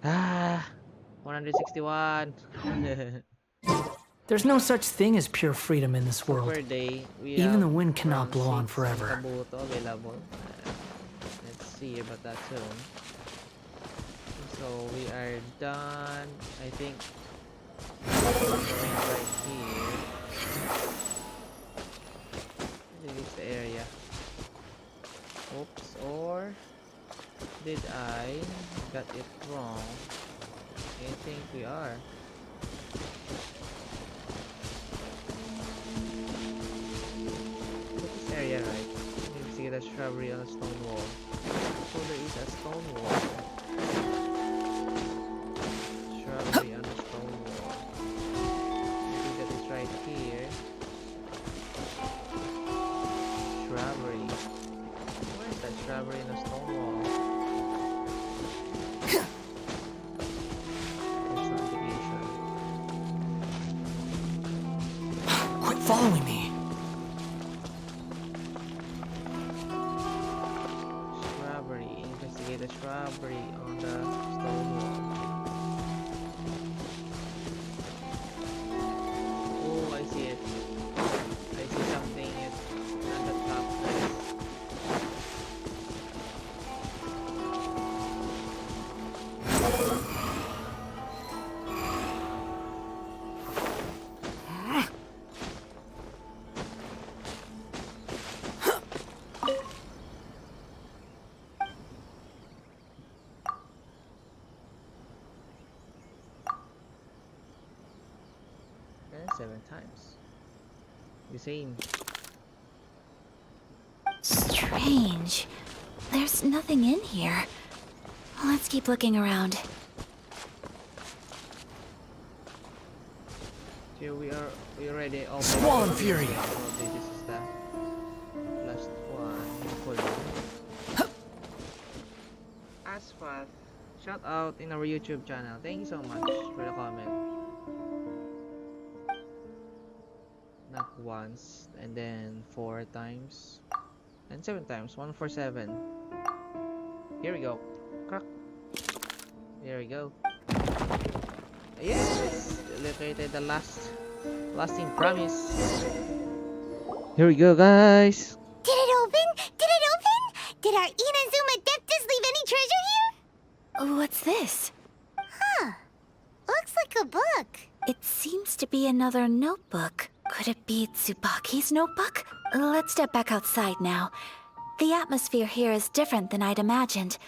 161. There's no such thing as pure freedom in this world. Per day, we Even have the wind cannot around blow on 6 forever. Onikabuto available. Let's see about that soon. So we are done. I think going right here. This is the area. Oops, or did I got it wrong? I think we are. This area, right? You can see the shrubbery on a stone wall. So there is a stone wall. Shrubbery on a stone wall. I think that is right here. Shrubbery. Where is that shrubbery in a stone wall? That's not to be sure. Quit following me. Shrubbery. Investigate the shrubbery on the stone wall. Oh, I see it. I see something at the top. And 7 times. The same. Strange. There's nothing in here. Let's keep looking around. Here we already all Squall and Fury. Probably this is the last one. Hopefully. Asphalt. Shout out in our YouTube channel. Thank you so much for the comment. Not once, and then 4 times, and 7 times. 1 for 7. Here we go. Crack. Here we go. Yes, located the lasting promise. Here we go, guys. Did it open? Did it treasure here? What's this? Huh. Looks like a book. It seems to be another notebook. Could it be Tsubaki's notebook? Let's step back outside now. The atmosphere here is different than I'd imagined.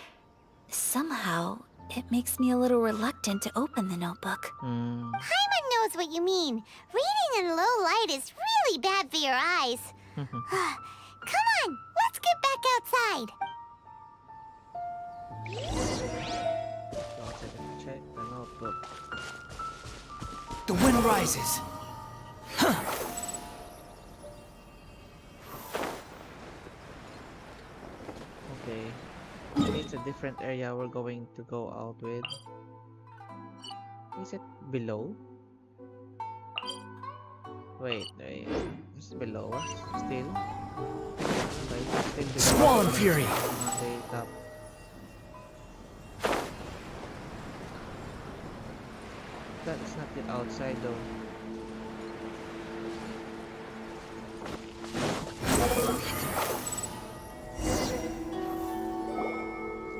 Somehow, it makes me a little reluctant to open the notebook. Hmm. Paimon knows what you mean. Reading in low light is really bad for your eyes. Come on, let's get back outside. Check the notebook. The wind rises. Okay. Maybe it's a different area we're going to go out with. Is it below? Wait. Is it below us still? Okay, it's still below. Swan Fury! Okay, top. That's not yet outside though.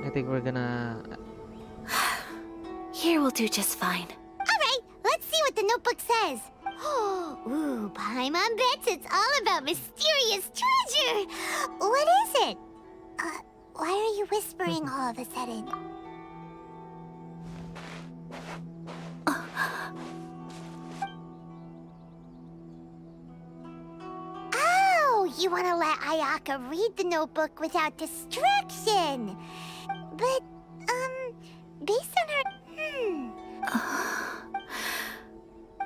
I think we're gonna... Here will do just fine. Alright, let's see what the notebook says. Ooh, Paimon bets it's all about mysterious treasure. What is it? Why are you whispering all of a sudden? Oh, you want to let Ayaka read the notebook without distraction. But, based on her...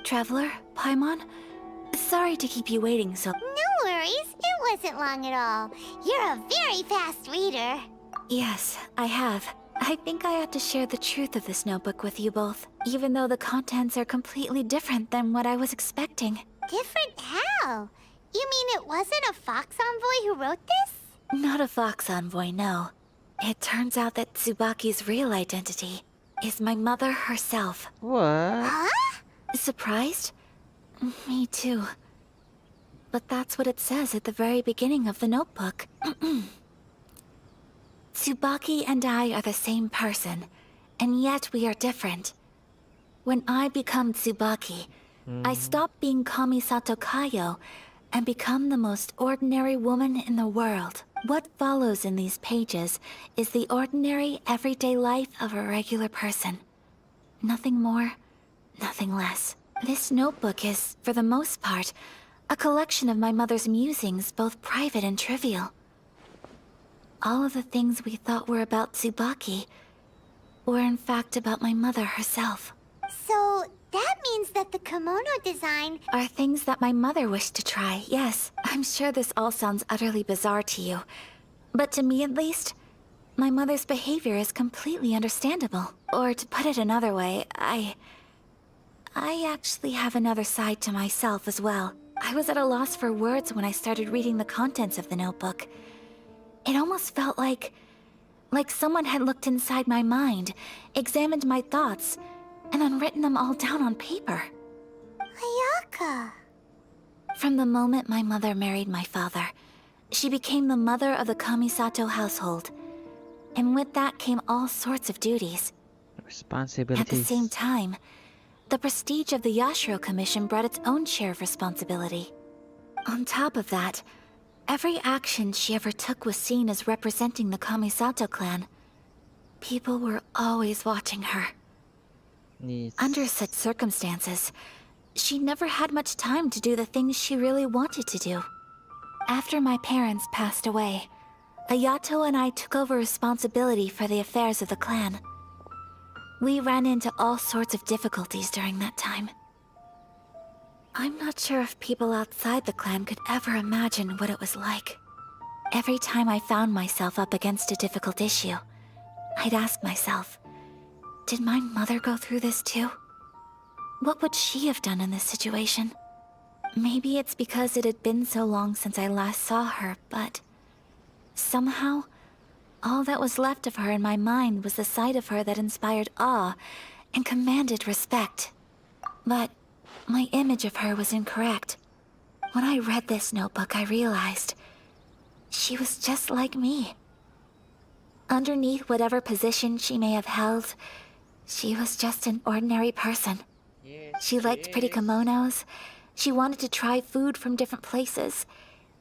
Traveler, Paimon, sorry to keep you waiting so... No worries, it wasn't long at all. You're a very fast reader. Yes, I have. I think I ought to share the truth of this notebook with you both, even though the contents are completely different than what I was expecting. Different how? You mean it wasn't a Fox Envoy who wrote this? Not a Fox Envoy, no. It turns out that Tsubaki's real identity is my mother herself. What? Huh? Surprised? Me too. But that's what it says at the very beginning of the notebook. Tsubaki and I are the same person, and yet we are different. When I become Tsubaki, I stop being Kamisato Kayo and become the most ordinary woman in the world. What follows in these pages is the ordinary, everyday life of a regular person. Nothing more, nothing less. This notebook is, for the most part, a collection of my mother's musings, both private and trivial. All of the things we thought were about Tsubaki were in fact about my mother herself. So, that means that the kimono design... Are things that my mother wished to try, yes. I'm sure this all sounds utterly bizarre to you. But to me at least, my mother's behavior is completely understandable. Or to put it another way, I actually have another side to myself as well. I was at a loss for words when I started reading the contents of the notebook. It almost felt like someone had looked inside my mind, examined my thoughts, and then written them all down on paper. Ayaka. From the moment my mother married my father, she became the mother of the Kamisato household. And with that came all sorts of duties. Responsibilities. At the same time, the prestige of the Yashiro Commission brought its own share of responsibility. On top of that, every action she ever took was seen as representing the Kamisato clan. People were always watching her. Yes. Under such circumstances, she never had much time to do the things she really wanted to do. After my parents passed away, Ayato and I took over responsibility for the affairs of the clan. We ran into all sorts of difficulties during that time. I'm not sure if people outside the clan could ever imagine what it was like. Every time I found myself up against a difficult issue, I'd ask myself, did my mother go through this too? What would she have done in this situation? Maybe it's because it had been so long since I last saw her, but somehow, all that was left of her in my mind was the side of her that inspired awe and commanded respect. But my image of her was incorrect. When I read this notebook, I realized she was just like me. Underneath whatever position she may have held, she was just an ordinary person. Yes, She liked pretty kimonos. She wanted to try food from different places.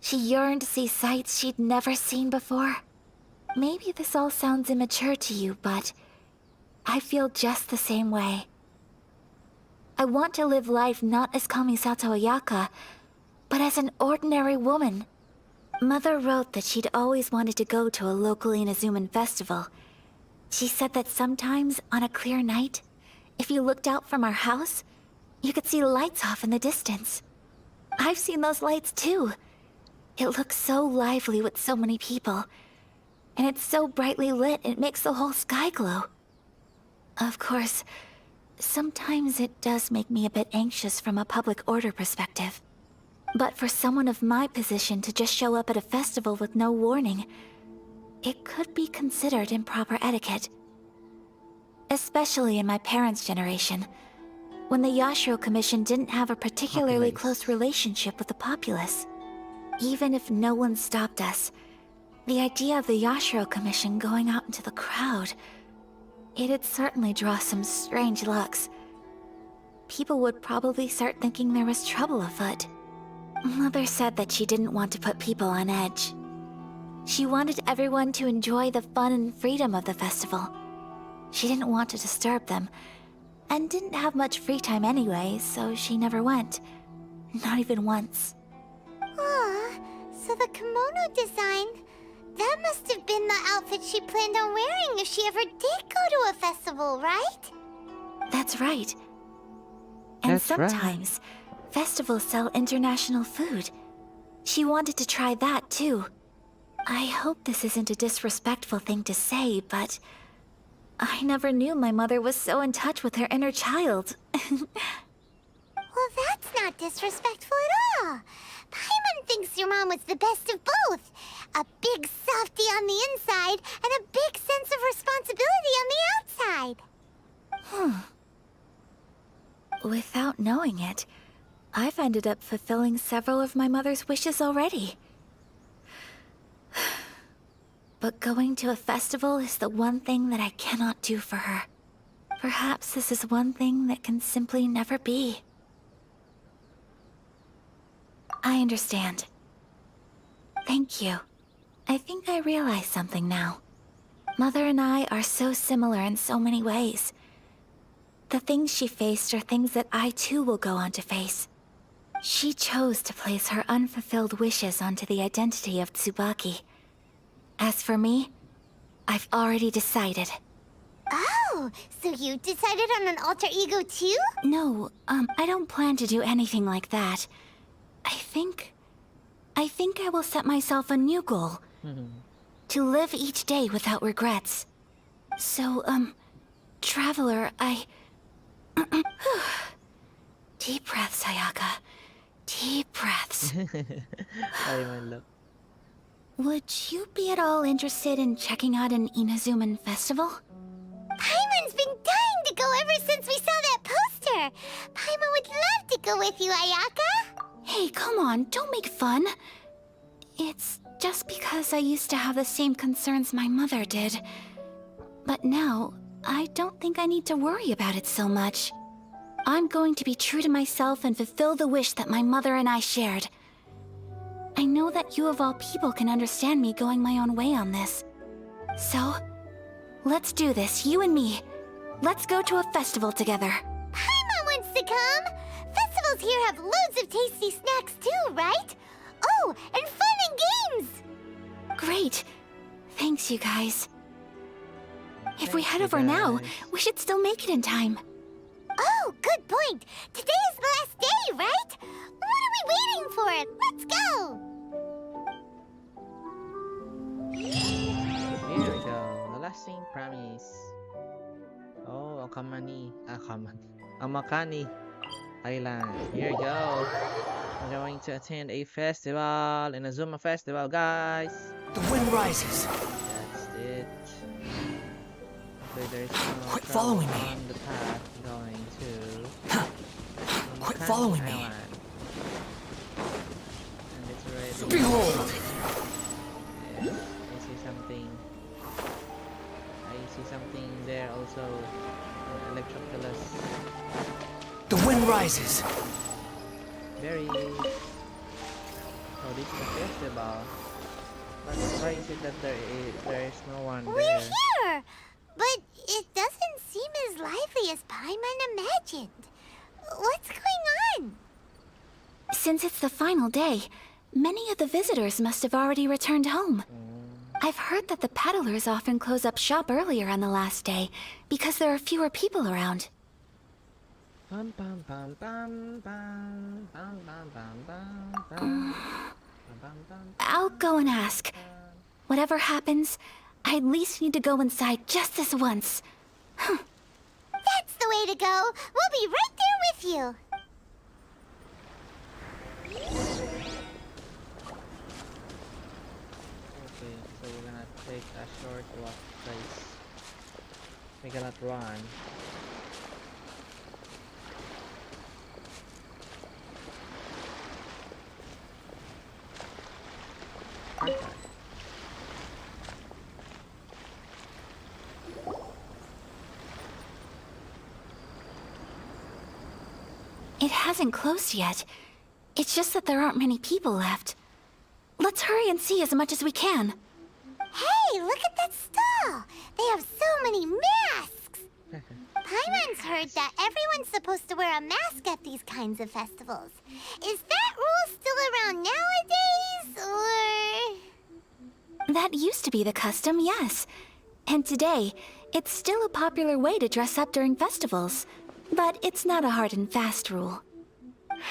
She yearned to see sights she'd never seen before. Maybe this all sounds immature to you, but I feel just the same way. I want to live life not as Kamisato Ayaka, but as an ordinary woman. Mother wrote that she'd always wanted to go to a local Inazuman festival. She said that sometimes, on a clear night, if you looked out from our house, you could see lights off in the distance. I've seen those lights too. It looks so lively with so many people. And it's so brightly lit, it makes the whole sky glow. Of course, sometimes it does make me a bit anxious from a public order perspective. But for someone of my position to just show up at a festival with no warning, it could be considered improper etiquette. Especially in my parents' generation, when the Yashiro Commission didn't have a particularly close relationship with the populace. Even if no one stopped us, the idea of the Yashiro Commission going out into the crowd, it'd certainly draw some strange looks. People would probably start thinking there was trouble afoot. Mother said that she didn't want to put people on edge. She wanted everyone to enjoy the fun and freedom of the festival. She didn't want to disturb them, and didn't have much free time anyway, so she never went. Not even once. Aw, so the kimono design, that must have been the outfit she planned on wearing if she ever did go to a festival, right? That's right. And That's right. sometimes, festivals sell international food. She wanted to try that too. I hope this isn't a disrespectful thing to say, but I never knew my mother was so in touch with her inner child. Well, that's not disrespectful at all. Paimon thinks your mom was the best of both. A big softie on the inside and a big sense of responsibility on the outside. Without knowing it, I've ended up fulfilling several of my mother's wishes already. But going to a festival is the one thing that I cannot do for her. Perhaps this is one thing that can simply never be. I understand. Thank you. I think I realize something now. Mother and I are so similar in so many ways. The things she faced are things that I too will go on to face. She chose to place her unfulfilled wishes onto the identity of Tsubaki. As for me, I've already decided. Oh, so you decided on an alter ego too? No, I don't plan to do anything like that. I think I will set myself a new goal. To live each day without regrets. So, Traveler, Deep breaths, Ayaka. Deep breaths. Ay, man, look. Would you be at all interested in checking out an Inazuman festival? Paimon's been dying to go ever since we saw that poster. Paimon would love to go with you, Ayaka. Hey, come on, don't make fun. It's just because I used to have the same concerns my mother did. But now, I don't think I need to worry about it so much. I'm going to be true to myself and fulfill the wish that my mother and I shared. I know that you of all people can understand me going my own way on this. So, let's do this, you and me. Let's go to a festival together. Paimon wants to come. Festivals here have loads of tasty snacks too, right? Oh, and fun and games. Great. Thanks, you guys. If we Thank head you, over now, guys. we should still make it in time. Oh, good point. Today is the last day, right? What are we waiting for? Let's go. Here we go. The lasting promise. Oh, Amakani Island. Here we go. We're going to attend a festival, in a Zuma festival, guys. The wind rises. That's it. So there's no Quit trouble following me. on the path going to Quit Amakani following me. Island. And it's already. Behold! Yes, I see something. also Electroculus The wind rises. berries. Oh, this is a festival. But why is it that there is no one We're there? here! But it doesn't seem as lively as Paimon imagined. What's going on? Since it's the final day, many of the visitors must have already returned home. I've heard that the peddlers often close up shop earlier on the last day because there are fewer people around. Bum, bum, bum, bum, bum, bum, bum, bum, bum, bum. Bum, bum, I'll go and ask. Whatever happens, I at least need to go inside just this once. That's the way to go. We'll be right there with you. Okay, so we're gonna take a short walk, guys. We cannot run. Perfect. It hasn't closed yet. It's just that there aren't many people left. Let's hurry and see as much as we can. Hey, look at that stall. They have so many masks. Paimon's heard that everyone's supposed to wear a mask at these kinds of festivals. Is that rule still around nowadays, or...? That used to be the custom, yes. And today, it's still a popular way to dress up during festivals. But it's not a hard and fast rule.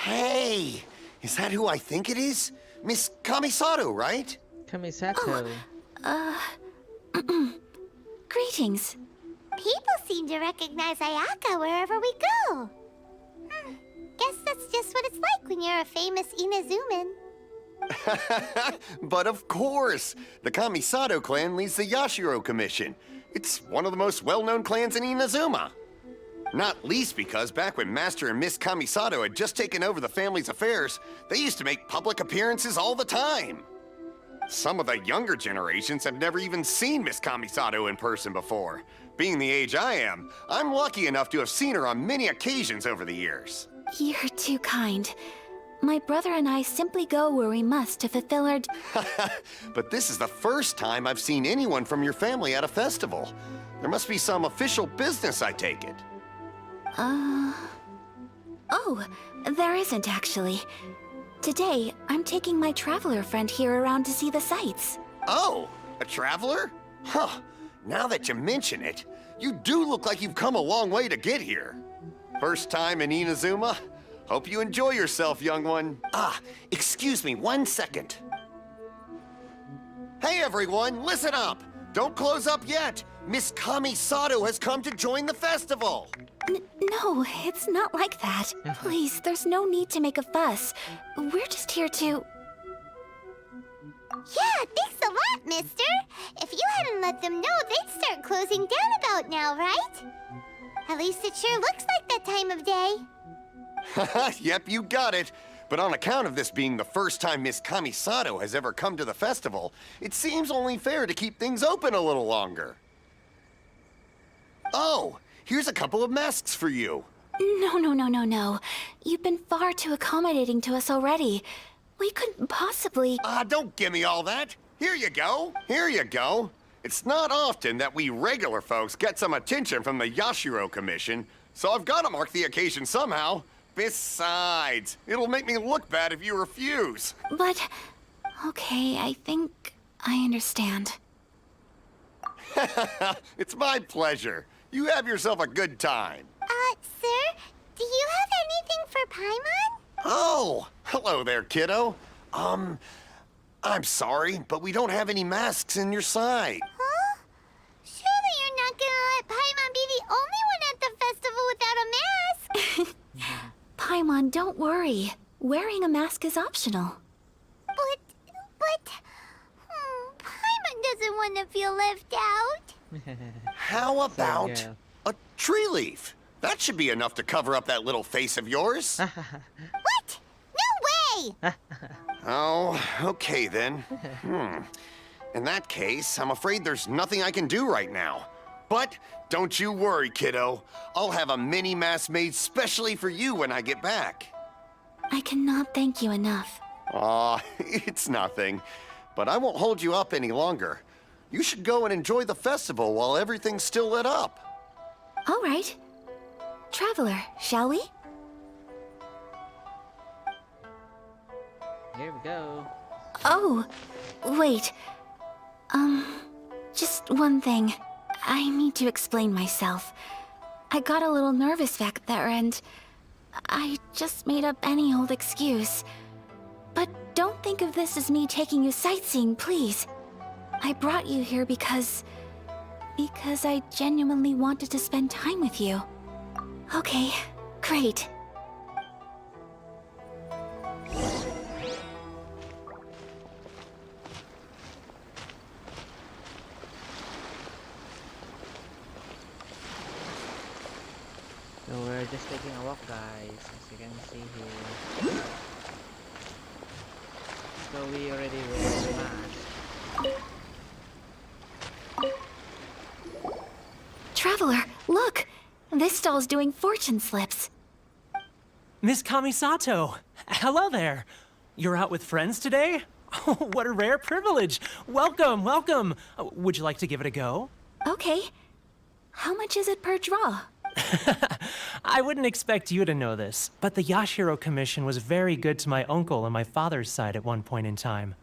Hey! Is that who I think it is? Miss Kamisato, right? Kamisato. Greetings. People seem to recognize Ayaka wherever we go. Guess that's just what it's like when you're a famous Inazuman. But of course! The Kamisato clan leads the Yashiro Commission. It's one of the most well-known clans in Inazuma. Not least because back when Master and Miss Kamisato had just taken over the family's affairs, they used to make public appearances all the time. Some of the younger generations have never even seen Miss Kamisato in person before. Being the age I am, I'm lucky enough to have seen her on many occasions over the years. You're too kind. My brother and I simply go where we must to fulfill our... But this is the first time I've seen anyone from your family at a festival. There must be some official business, I take it. Oh, there isn't actually. Today, I'm taking my traveler friend here around to see the sights. Oh, a traveler? Huh. Now that you mention it, you do look like you've come a long way to get here. First time in Inazuma? Hope you enjoy yourself, young one. Ah, excuse me 1 second. Hey everyone, listen up! Don't close up yet! Miss Kamisato has come to join the festival! No, it's not like that. Please, there's no need to make a fuss. We're just here to... Yeah, thanks a lot, mister. If you hadn't let them know, they'd start closing down about now, right? At least it sure looks like that time of day. Yep, you got it. But on account of this being the first time Miss Kamisato has ever come to the festival, it seems only fair to keep things open a little longer. Oh, here's a couple of masks for you. No. You've been far too accommodating to us already. We couldn't possibly... Don't give me all that. Here you go. Here you go. It's not often that we regular folks get some attention from the Yashiro Commission, so I've got to mark the occasion somehow. Besides, it'll make me look bad if you refuse. But... Okay, I think I understand. It's my pleasure. You have yourself a good time. Sir, do you have anything for Paimon? Oh, hello there, kiddo. I'm sorry, but we don't have any masks in your side. Huh? Surely you're not gonna let Paimon be the only one at the festival without a mask? Paimon, don't worry. Wearing a mask is optional. But... Paimon doesn't want to feel left out. How about yeah. a tree leaf? That should be enough to cover up that little face of yours. What? No way! Oh, okay then. In that case, I'm afraid there's nothing I can do right now. But don't you worry, kiddo. I'll have a mini mask made specially for you when I get back. I cannot thank you enough. Aw, it's nothing. But I won't hold you up any longer. You should go and enjoy the festival while everything's still lit up. All right. Traveler, shall we? Here we go. Oh, wait. Just one thing. I need to explain myself. I got a little nervous back there and I just made up any old excuse. But don't think of this as me taking you sightseeing, please. I brought you here because I genuinely wanted to spend time with you. Okay, great. So we're just taking a walk, guys, as you can see here. So we already wear the mask. Traveler, look! This stall's doing fortune slips. Miss Kamisato! Hello there! You're out with friends today? Oh, what a rare privilege! Welcome, welcome! Would you like to give it a go? Okay. How much is it per draw? I wouldn't expect you to know this, but the Yashiro Commission was very good to my uncle on my father's side at one point in time.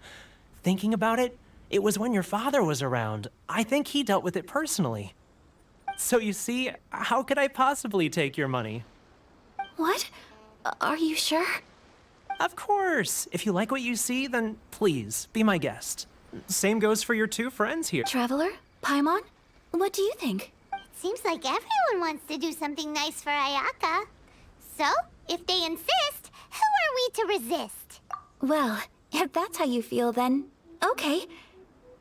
Thinking about it, it was when your father was around. I think he dealt with it personally. So you see, how could I possibly take your money? What? Are you sure? Of course! If you like what you see, then please, be my guest. Same goes for your two friends here. Traveler? Paimon? What do you think? Seems like everyone wants to do something nice for Ayaka. So, if they insist, who are we to resist? Well, if that's how you feel, then okay.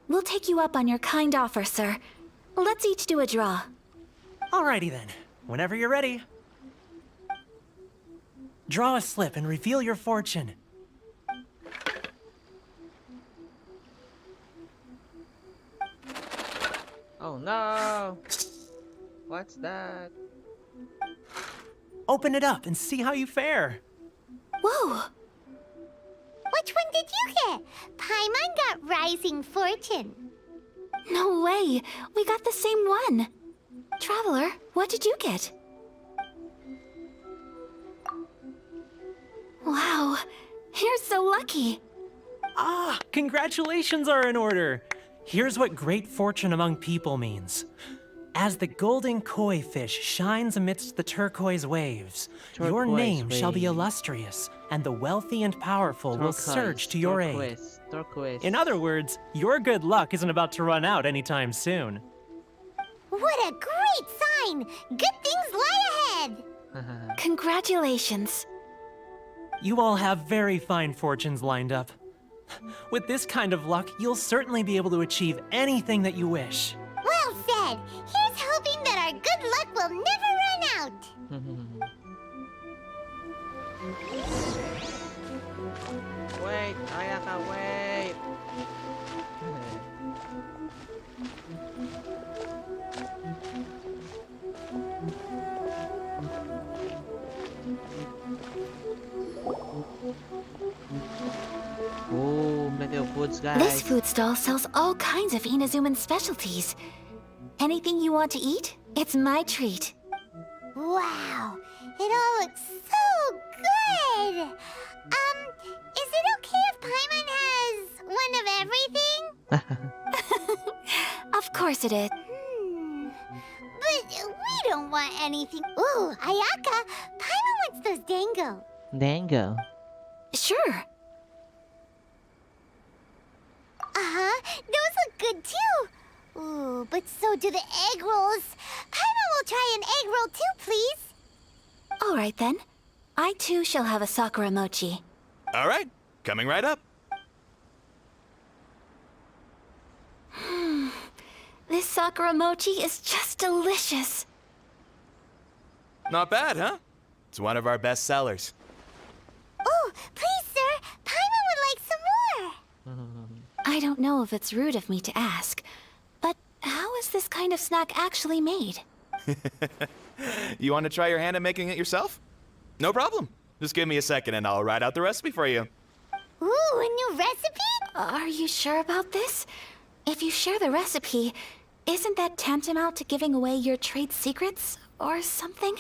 We'll take you up on your kind offer, sir. Let's each do a draw. Alrighty then, whenever you're ready. Draw a slip and reveal your fortune. Oh no! What's that? Open it up and see how you fare. Whoa! Which one did you get? Paimon got Rising Fortune. No way! We got the same one! Traveler, what did you get? Wow, you're so lucky! Ah, congratulations are in order. Here's what great fortune among people means. As the golden koi fish shines amidst the turquoise waves, your Turquoise name shall be wave. illustrious, and the wealthy and powerful will surge to your aid. Turquoise. In other words, your good luck isn't about to run out anytime soon. What a great sign! Good things lie ahead! Congratulations. You all have very fine fortunes lined up. With this kind of luck, you'll certainly be able to achieve anything that you wish. Well said! Here's hoping that our good luck will never run out! Wait, Ayaka, wait! Oh, plenty of foods, guys. This food stall sells all kinds of Inazuman specialties. Anything you want to eat, it's my treat. Wow! It all looks so good! Is it okay if Paimon has one of everything? Of course it is. But we don't want anything. Ooh, Ayaka! Paimon wants those dango. Dango. Sure. Uh-huh, those look good too. Ooh, but so do the egg rolls. Paimon will try an egg roll too, please. All right then. I too shall have a Sakura mochi. All right, coming right up. This Sakura mochi is just delicious. Not bad, huh? It's one of our best sellers. Oh, please, sir. Paimon would like some more. I don't know if it's rude of me to ask, but how is this kind of snack actually made. You want to try your hand at making it yourself? No problem. Just give me a second and I'll write out the recipe for you. Ooh, a new recipe? Are you sure about this? If you share the recipe, isn't that tantamount to giving away your trade secrets or something?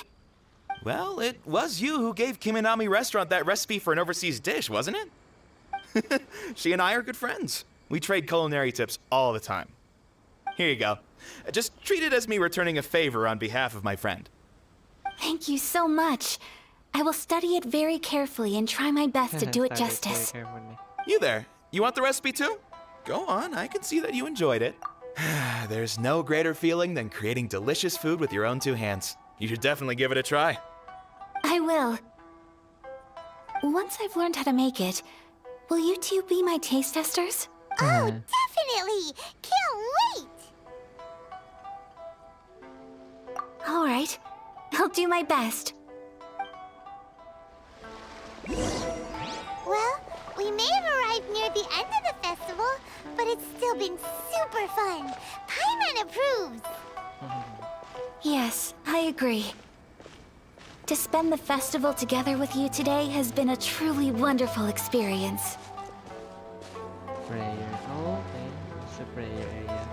Well, it was you who gave Kiminami Restaurant that recipe for an overseas dish, wasn't it? She and I are good friends. We trade culinary tips all the time. Here you go. Just treat it as me returning a favor on behalf of my friend. Thank you so much. I will study it very carefully and try my best to do it Study justice. very carefully. You there. You want the recipe too? Go on, I can see that you enjoyed it. There's no greater feeling than creating delicious food with your own two hands. You should definitely give it a try. I will. Once I've learned how to make it, will you two be my taste testers? Oh, definitely! Can't wait! All right. I'll do my best. Well, we may have arrived near the end of the festival, but it's still been super fun. Paimon approves. Yes, I agree. To spend the festival together with you today has been a truly wonderful experience. Prayer. Oh, okay. It's a prayer area.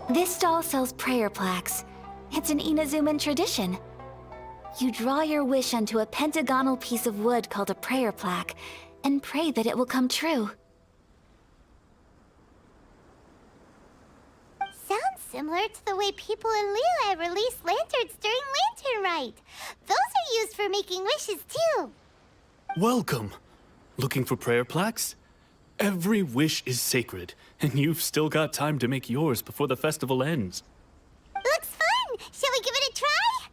This stall sells prayer plaques. It's an Inazuman tradition. You draw your wish onto a pentagonal piece of wood called a prayer plaque, and pray that it will come true. Sounds similar to the way people in Liyue release lanterns during Lantern Rite. Those are used for making wishes too. Welcome. Looking for prayer plaques? Every wish is sacred, and you've still got time to make yours before the festival ends. Looks fun! Shall we give it a try?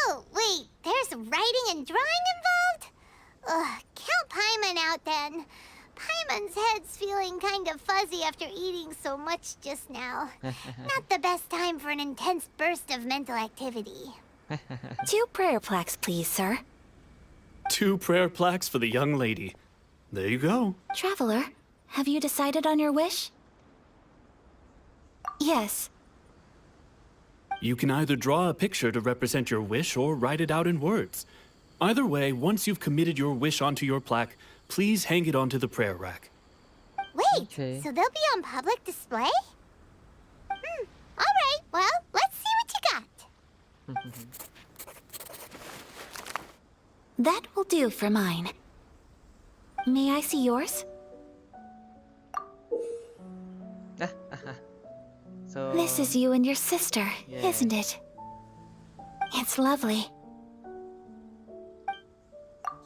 Oh, wait, there's writing and drawing involved? Ugh, count Paimon out then. Paimon's head's feeling kind of fuzzy after eating so much just now. Not the best time for an intense burst of mental activity. 2 prayer plaques, please, sir. 2 prayer plaques for the young lady. There you go. Traveler, have you decided on your wish? Yes. You can either draw a picture to represent your wish or write it out in words. Either way, once you've committed your wish onto your plaque, please hang it onto the prayer rack. Wait, Okay. so they'll be on public display? Alright, well, let's see what you got. That will do for mine. May I see yours? So This is you and your sister, Yeah. isn't it? It's lovely.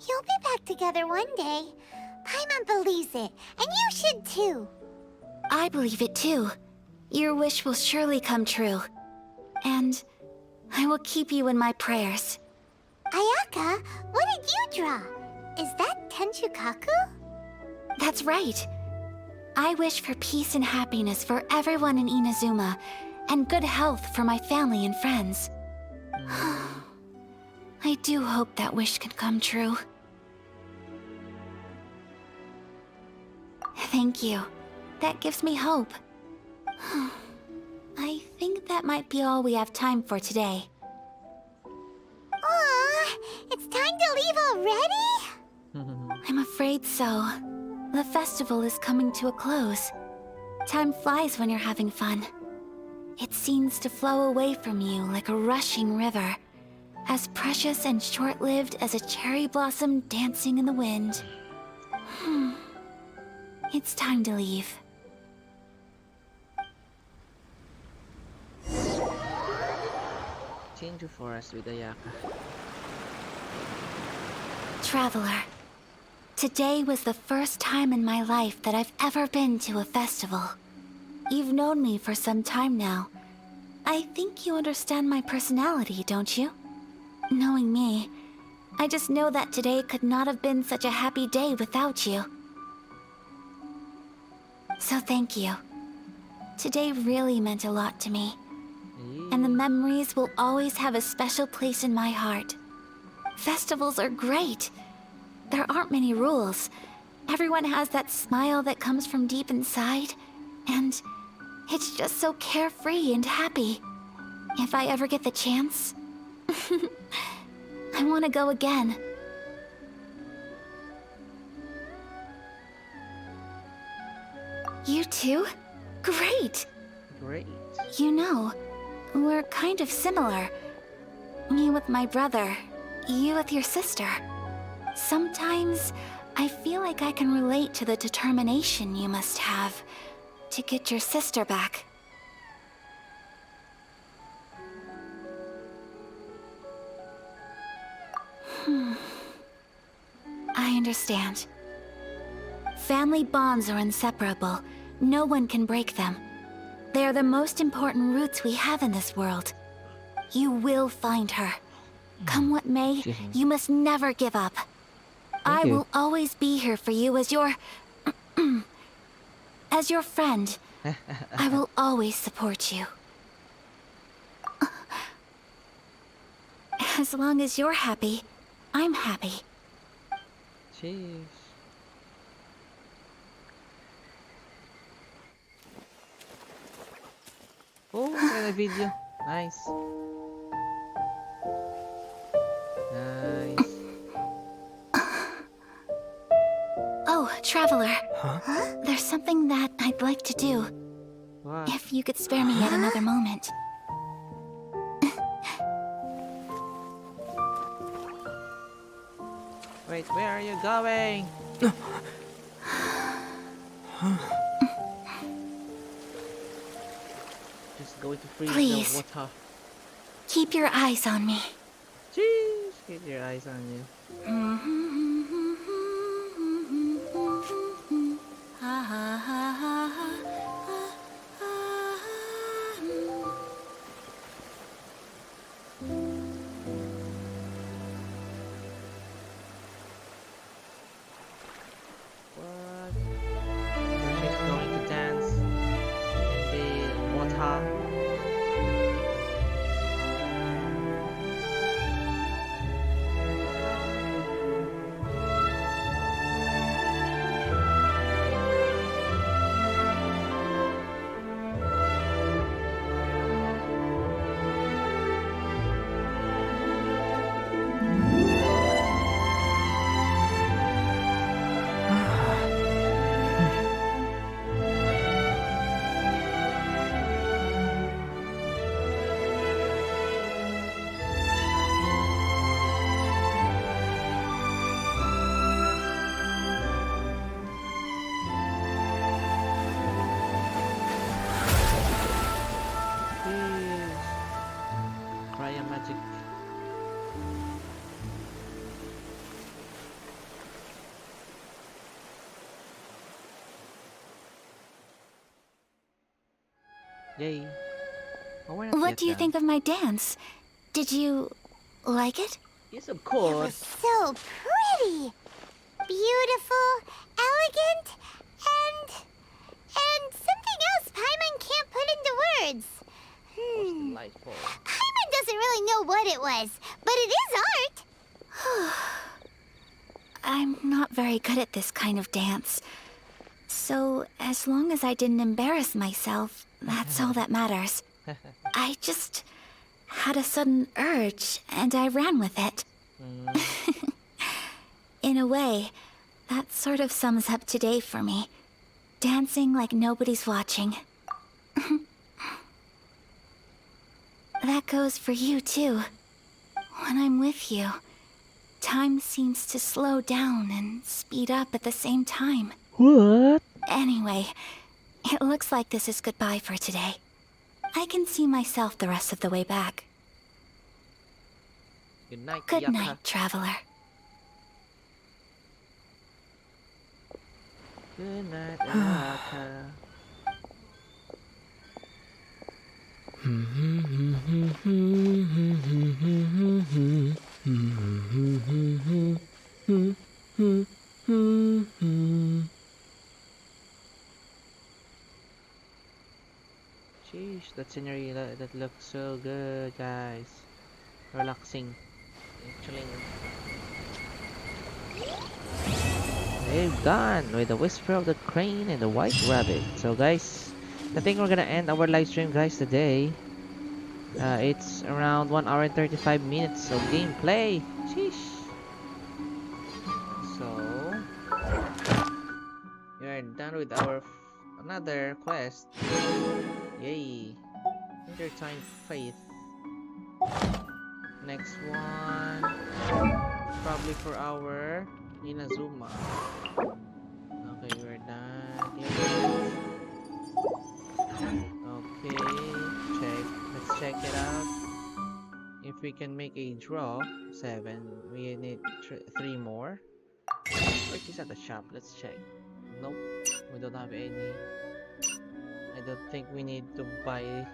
You'll be back together one day. Paimon believes it, and you should too. I believe it too. Your wish will surely come true. And I will keep you in my prayers. Ayaka, what did you draw? Is that Tenchukaku? That's right. I wish for peace and happiness for everyone in Inazuma, and good health for my family and friends. I do hope that wish can come true. Thank you. That gives me hope. I think that might be all we have time for today. Aw, it's time to leave already? I'm afraid so. The festival is coming to a close. Time flies when you're having fun. It seems to flow away from you like a rushing river, as precious and short-lived as a cherry blossom dancing in the wind. It's time to leave. change of forest with Ayaka. Traveler, today was the first time in my life that I've ever been to a festival. You've known me for some time now. I think you understand my personality, don't you? Knowing me, I just know that today could not have been such a happy day without you. So thank you. Today really meant a lot to me. And the memories will always have a special place in my heart. Festivals are great. There aren't many rules. Everyone has that smile that comes from deep inside. And It's just so carefree and happy. If I ever get the chance, I want to go again. You too? Great! Great. You know, we're kind of similar. Me with my brother, you with your sister. Sometimes I feel like I can relate to the determination you must have to get your sister back. I understand. Family bonds are inseparable. No one can break them. They are the most important roots we have in this world. You will find her. Come what may, you must never give up. I will always be here for you as your... as your friend. I will always support you. As long as you're happy, I'm happy. Cheers. Oh, got a video. Nice. Nice. Oh, Traveler. There's something that I'd like to do. What? If you could spare me yet another moment. Wait, where are you going? Just going to freeze Please. the water. Keep your eyes on me. Jeez, keep your eyes on you. What? So she's going to dance in the water. Cryo magic. Yay. Oh, we're not What yet do you done. think of my dance? Did you like it? Yes, of It was course. so pretty. Beautiful, elegant, and something else Paimon can't put into words. Delightful. Paimon doesn't really know what it was, but it is art. I'm not very good at this kind of dance. So, as long as I didn't embarrass myself, that's all that matters. I just had a sudden urge, and I ran with it. In a way, that sort of sums up today for me. Dancing like nobody's watching. That goes for you, too. When I'm with you, time seems to slow down and speed up at the same time. What? Anyway, it looks like this is goodbye for today. I can see myself the rest of the way back. Good night, Good Yaka. night, Traveler. Good night, Yaka. Sheesh, that scenery that looks so good, guys. Relaxing. Chilling. They've gone with the whisper of the crane and the white rabbit. So guys, I think we're gonna end our live stream, guys, today. It's around 1 hour and 35 minutes of gameplay. Sheesh. So, we are done with our another quest. Yay. Intertwined Faith. Next one, probably for our Inazuma. Okay, we're done. Okay, check. Let's check it out. If we can make a draw, 7. We need 3 more. Purchase at the shop. Let's check. Nope, we don't have any. I don't think we need to buy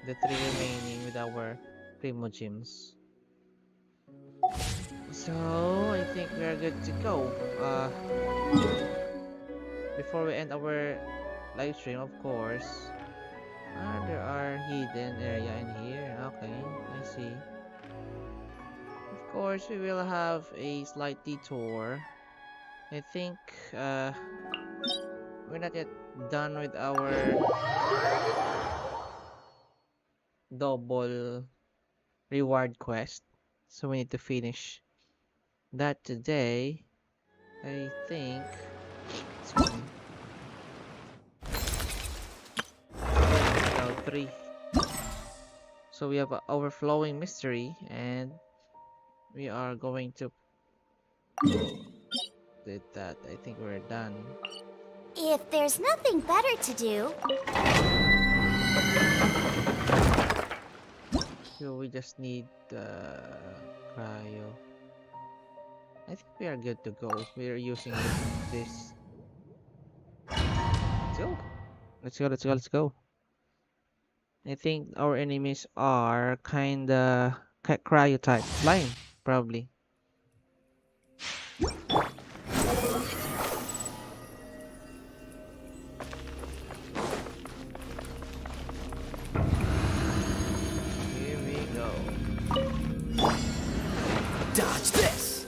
the 3 remaining with our Primo Gems. So I think we are good to go. Before we end our live stream, of course. There are hidden area in here. Okay, I see. Of course, we will have a slight detour. I think we're not yet done with our double reward quest, so we need to finish that today. I think. Excuse me. 3. So we have an overflowing mystery, and we are going to did that. I think we're done. If there's nothing better to do, So we just need cryo. I think we are good to go. We are using this. Let's go. Let's go. Let's go. Let's go. I think our enemies are kinda cryo type. Slime, probably. Here we go. Dodge this!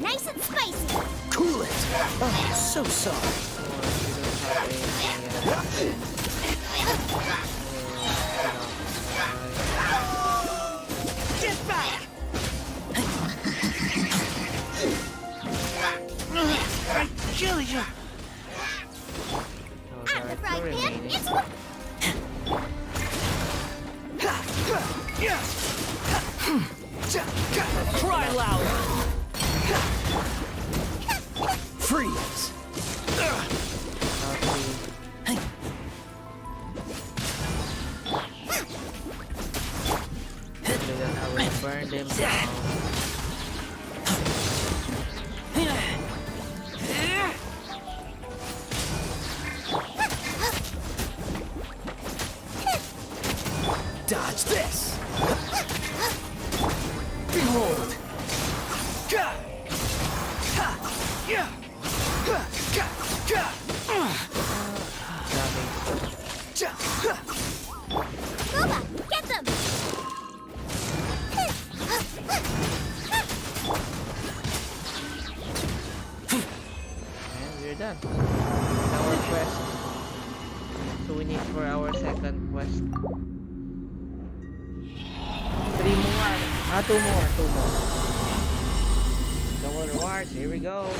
nice and spicy. Cool it! Oh, so sorry. Get back! I kill you! I'm the fried pan. It's Cry louder! Freeze! I will burn them down. Dodge this! Behold! Boba, get them! And we're done. Our quest. So we need for our second quest 3 more. 2 more. 2 more. Double rewards. Here we go.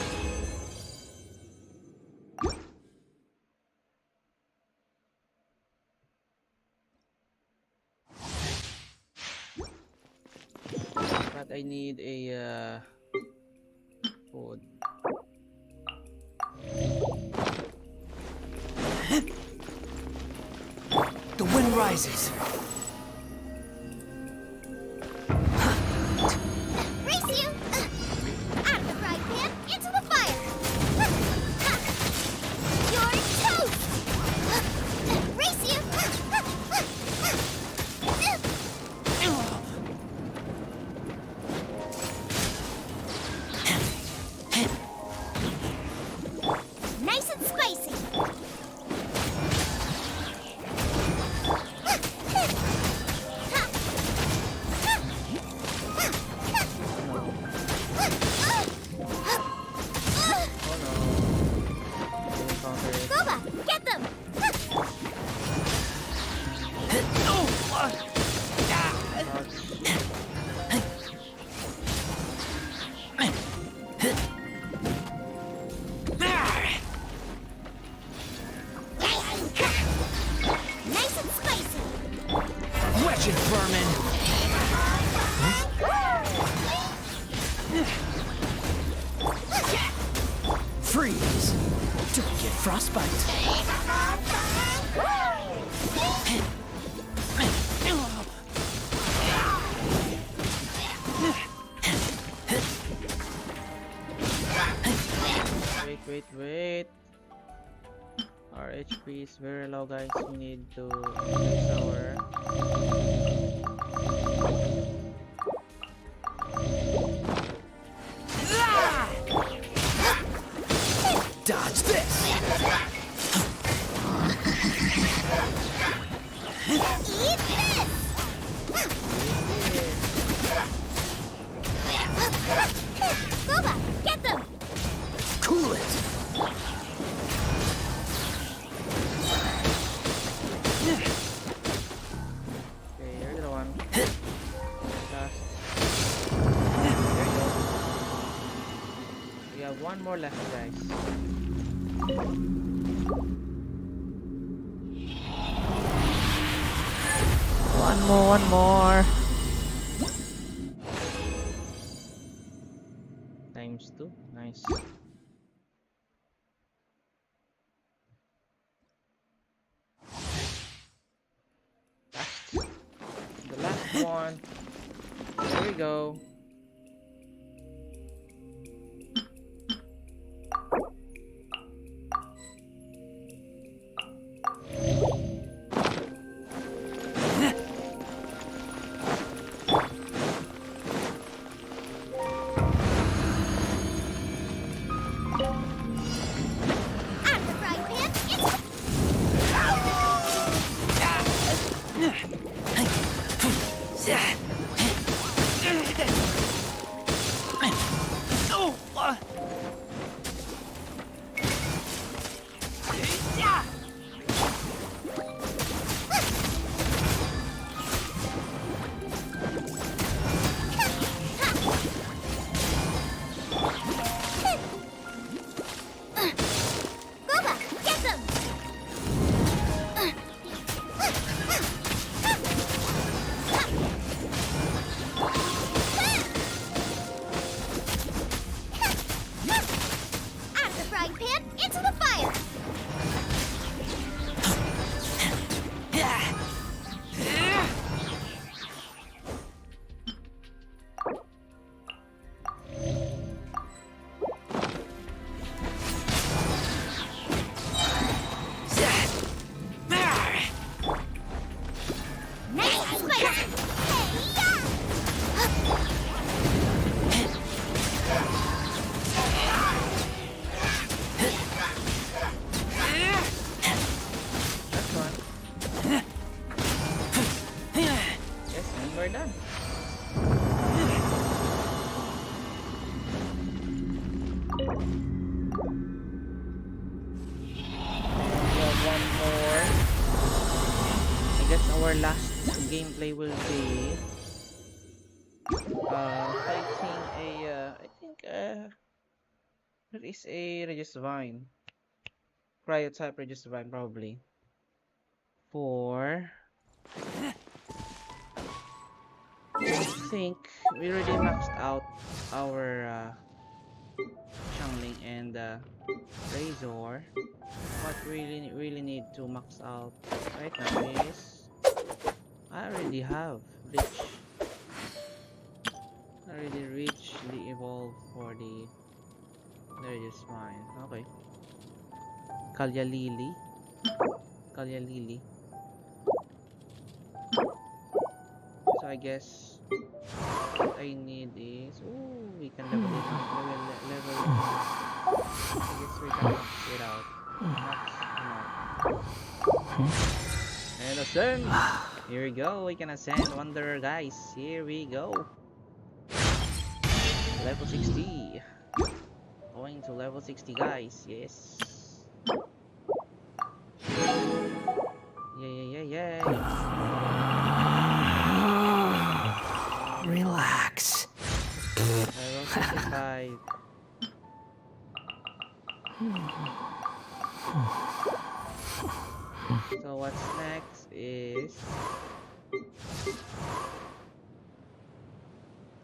But I need a food. The wind rises. Race you! Out of the fried pan, into the fire! Nice and spicy. Wretched vermin! Freeze! Don't get frostbite. Wait. Our HP is very low, guys. We need to increase our... Dodge this! Eat this! Boba, get them! Cool it! Okay, here's the one. Last. There you go. We have one more left, guys. One more. Times 2. Nice. The last one. There we go. Out of the frying pan, it's... Boba, get them! Out of the frying pan, into the fire! Nice and spicy! That's one. Yes, and we're done. We have one more. I guess our last gameplay will be fighting a I think there is a Regisvine. Cryo-type Regisvine probably. For I think we already maxed out our Changling and Razor. What we really need to max out right now is I already have reached. I already reached the evolve for the Regisvine. Okay. Kalya Lily. So I guess what I need is we can level it up. Level I guess we can max it out. And ascend! Here we go, we can ascend Wanderer, guys. Here we go. Level 60. Going to level 60, guys. Yes. Yeah. So what's next is,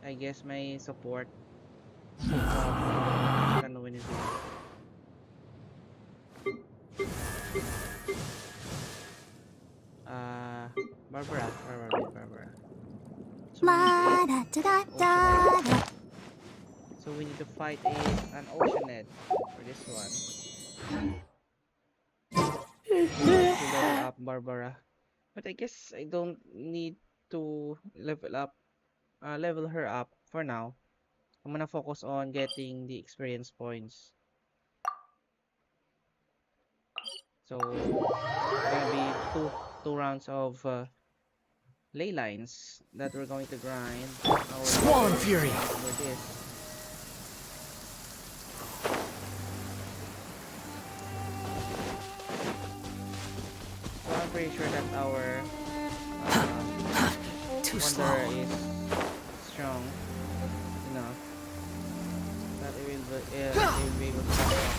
I guess, my support. I don't know when it's doing. Barbara. So we La need da da a da ocean da. egg. So we need to fight an ocean egg for this one. To level up Barbara. But I guess I don't need to level her up for now. I'm gonna focus on getting the experience points. So gonna be two rounds of ley lines that we're going to grind our Swan Fury! for this. So I'm pretty sure that our Too Wanderer slow. is strong enough that it will be able to catch up.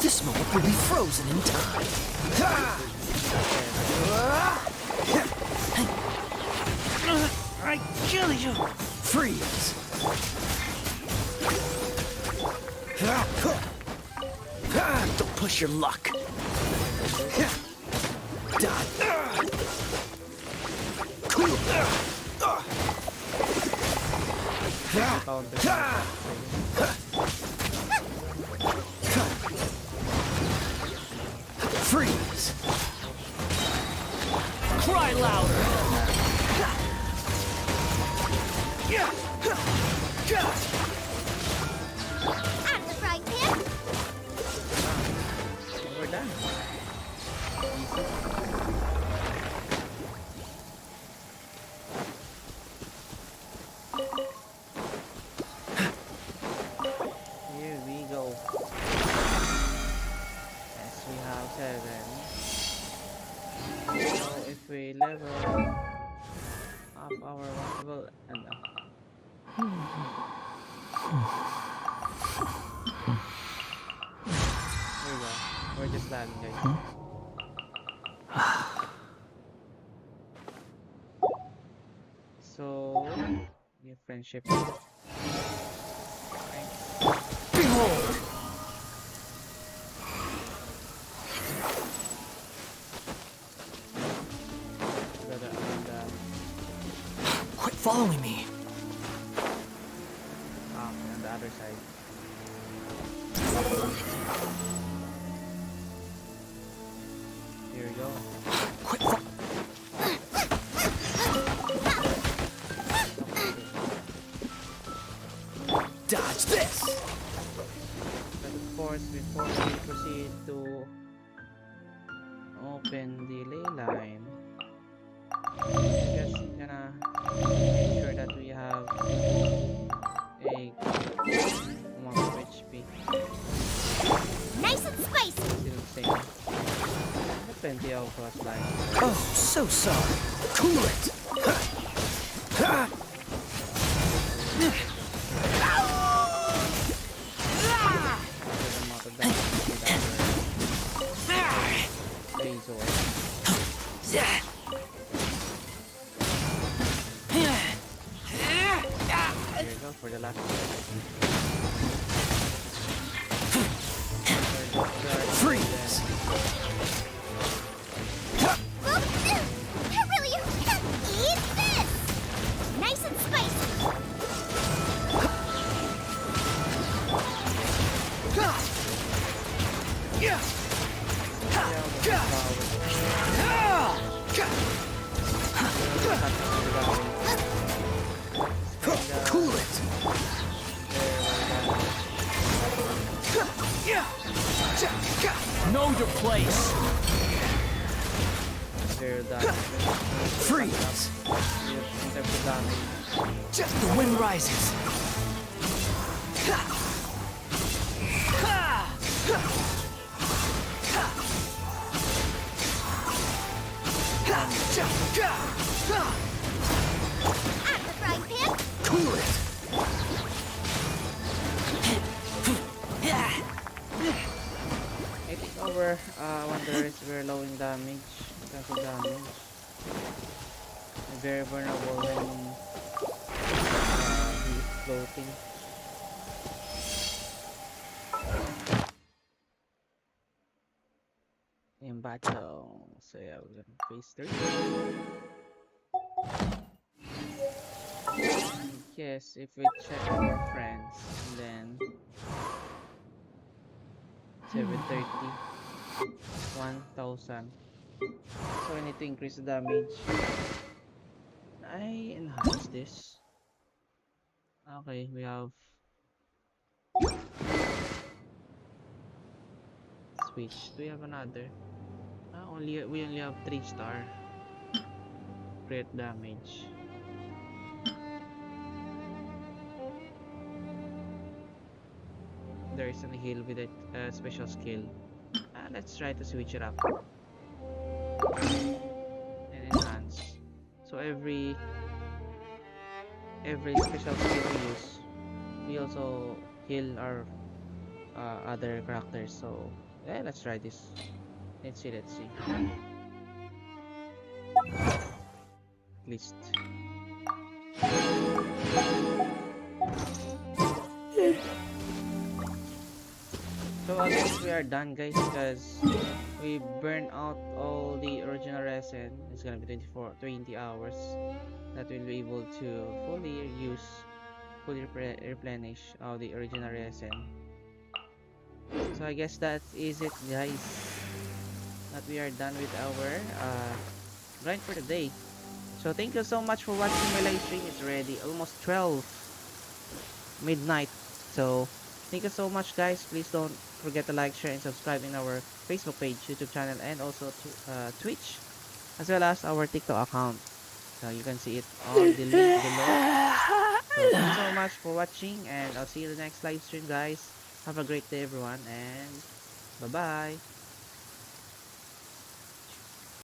This moment will be frozen in time. I kill you! Freeze! Don't push your luck. Done. Cool. Freeze! Cry louder! Out of the frying pan. We're done. Here we go. Yes, we have 7. So if we level up our level and here we go. We're just lagging, guys. So, yeah, friendship. Thanks. Behold! Quit following me. On the other side. Here we go. Quit Dodge this! But of course, before we proceed to open the ley line, we're just gonna make sure that we have a amount of HP. Nice and spicy. Still the same. But plenty of flashlights. Oh, so sorry. Cool it! For the last Freeze! Really, eat this. Nice and spicy. Cool it! Know your place! Freeze! The wind rises! Out of the frying pan. our wanderers were low in damage, cancel damage. And very vulnerable when he is floating. In battle. So yeah, we're gonna phase 3. Yes, if we check our friends, then 730, 1000. So I need to increase the damage. I enhance this. Okay, we have switch. Do we have another? We only have 3-star. Great damage. There is a heal with a special skill. Let's try to switch it up and enhance. So every special skill we use, we also heal our other characters. So yeah, let's try this. Let's see. At least. So I guess we are done, guys, because we burn out all the original resin. It's gonna be 20 hours that we'll be able to fully replenish all the original resin. So I guess that is it, guys. That we are done with our grind for the day. So thank you so much for watching my live stream. It's already almost 12 midnight. So thank you so much, guys. Please don't forget to like, share, and subscribe in our Facebook page, YouTube channel, and also to Twitch, as well as our TikTok account. So you can see it on the link below. So thank you so much for watching, and I'll see you in the next live stream, guys. Have a great day, everyone, and bye-bye.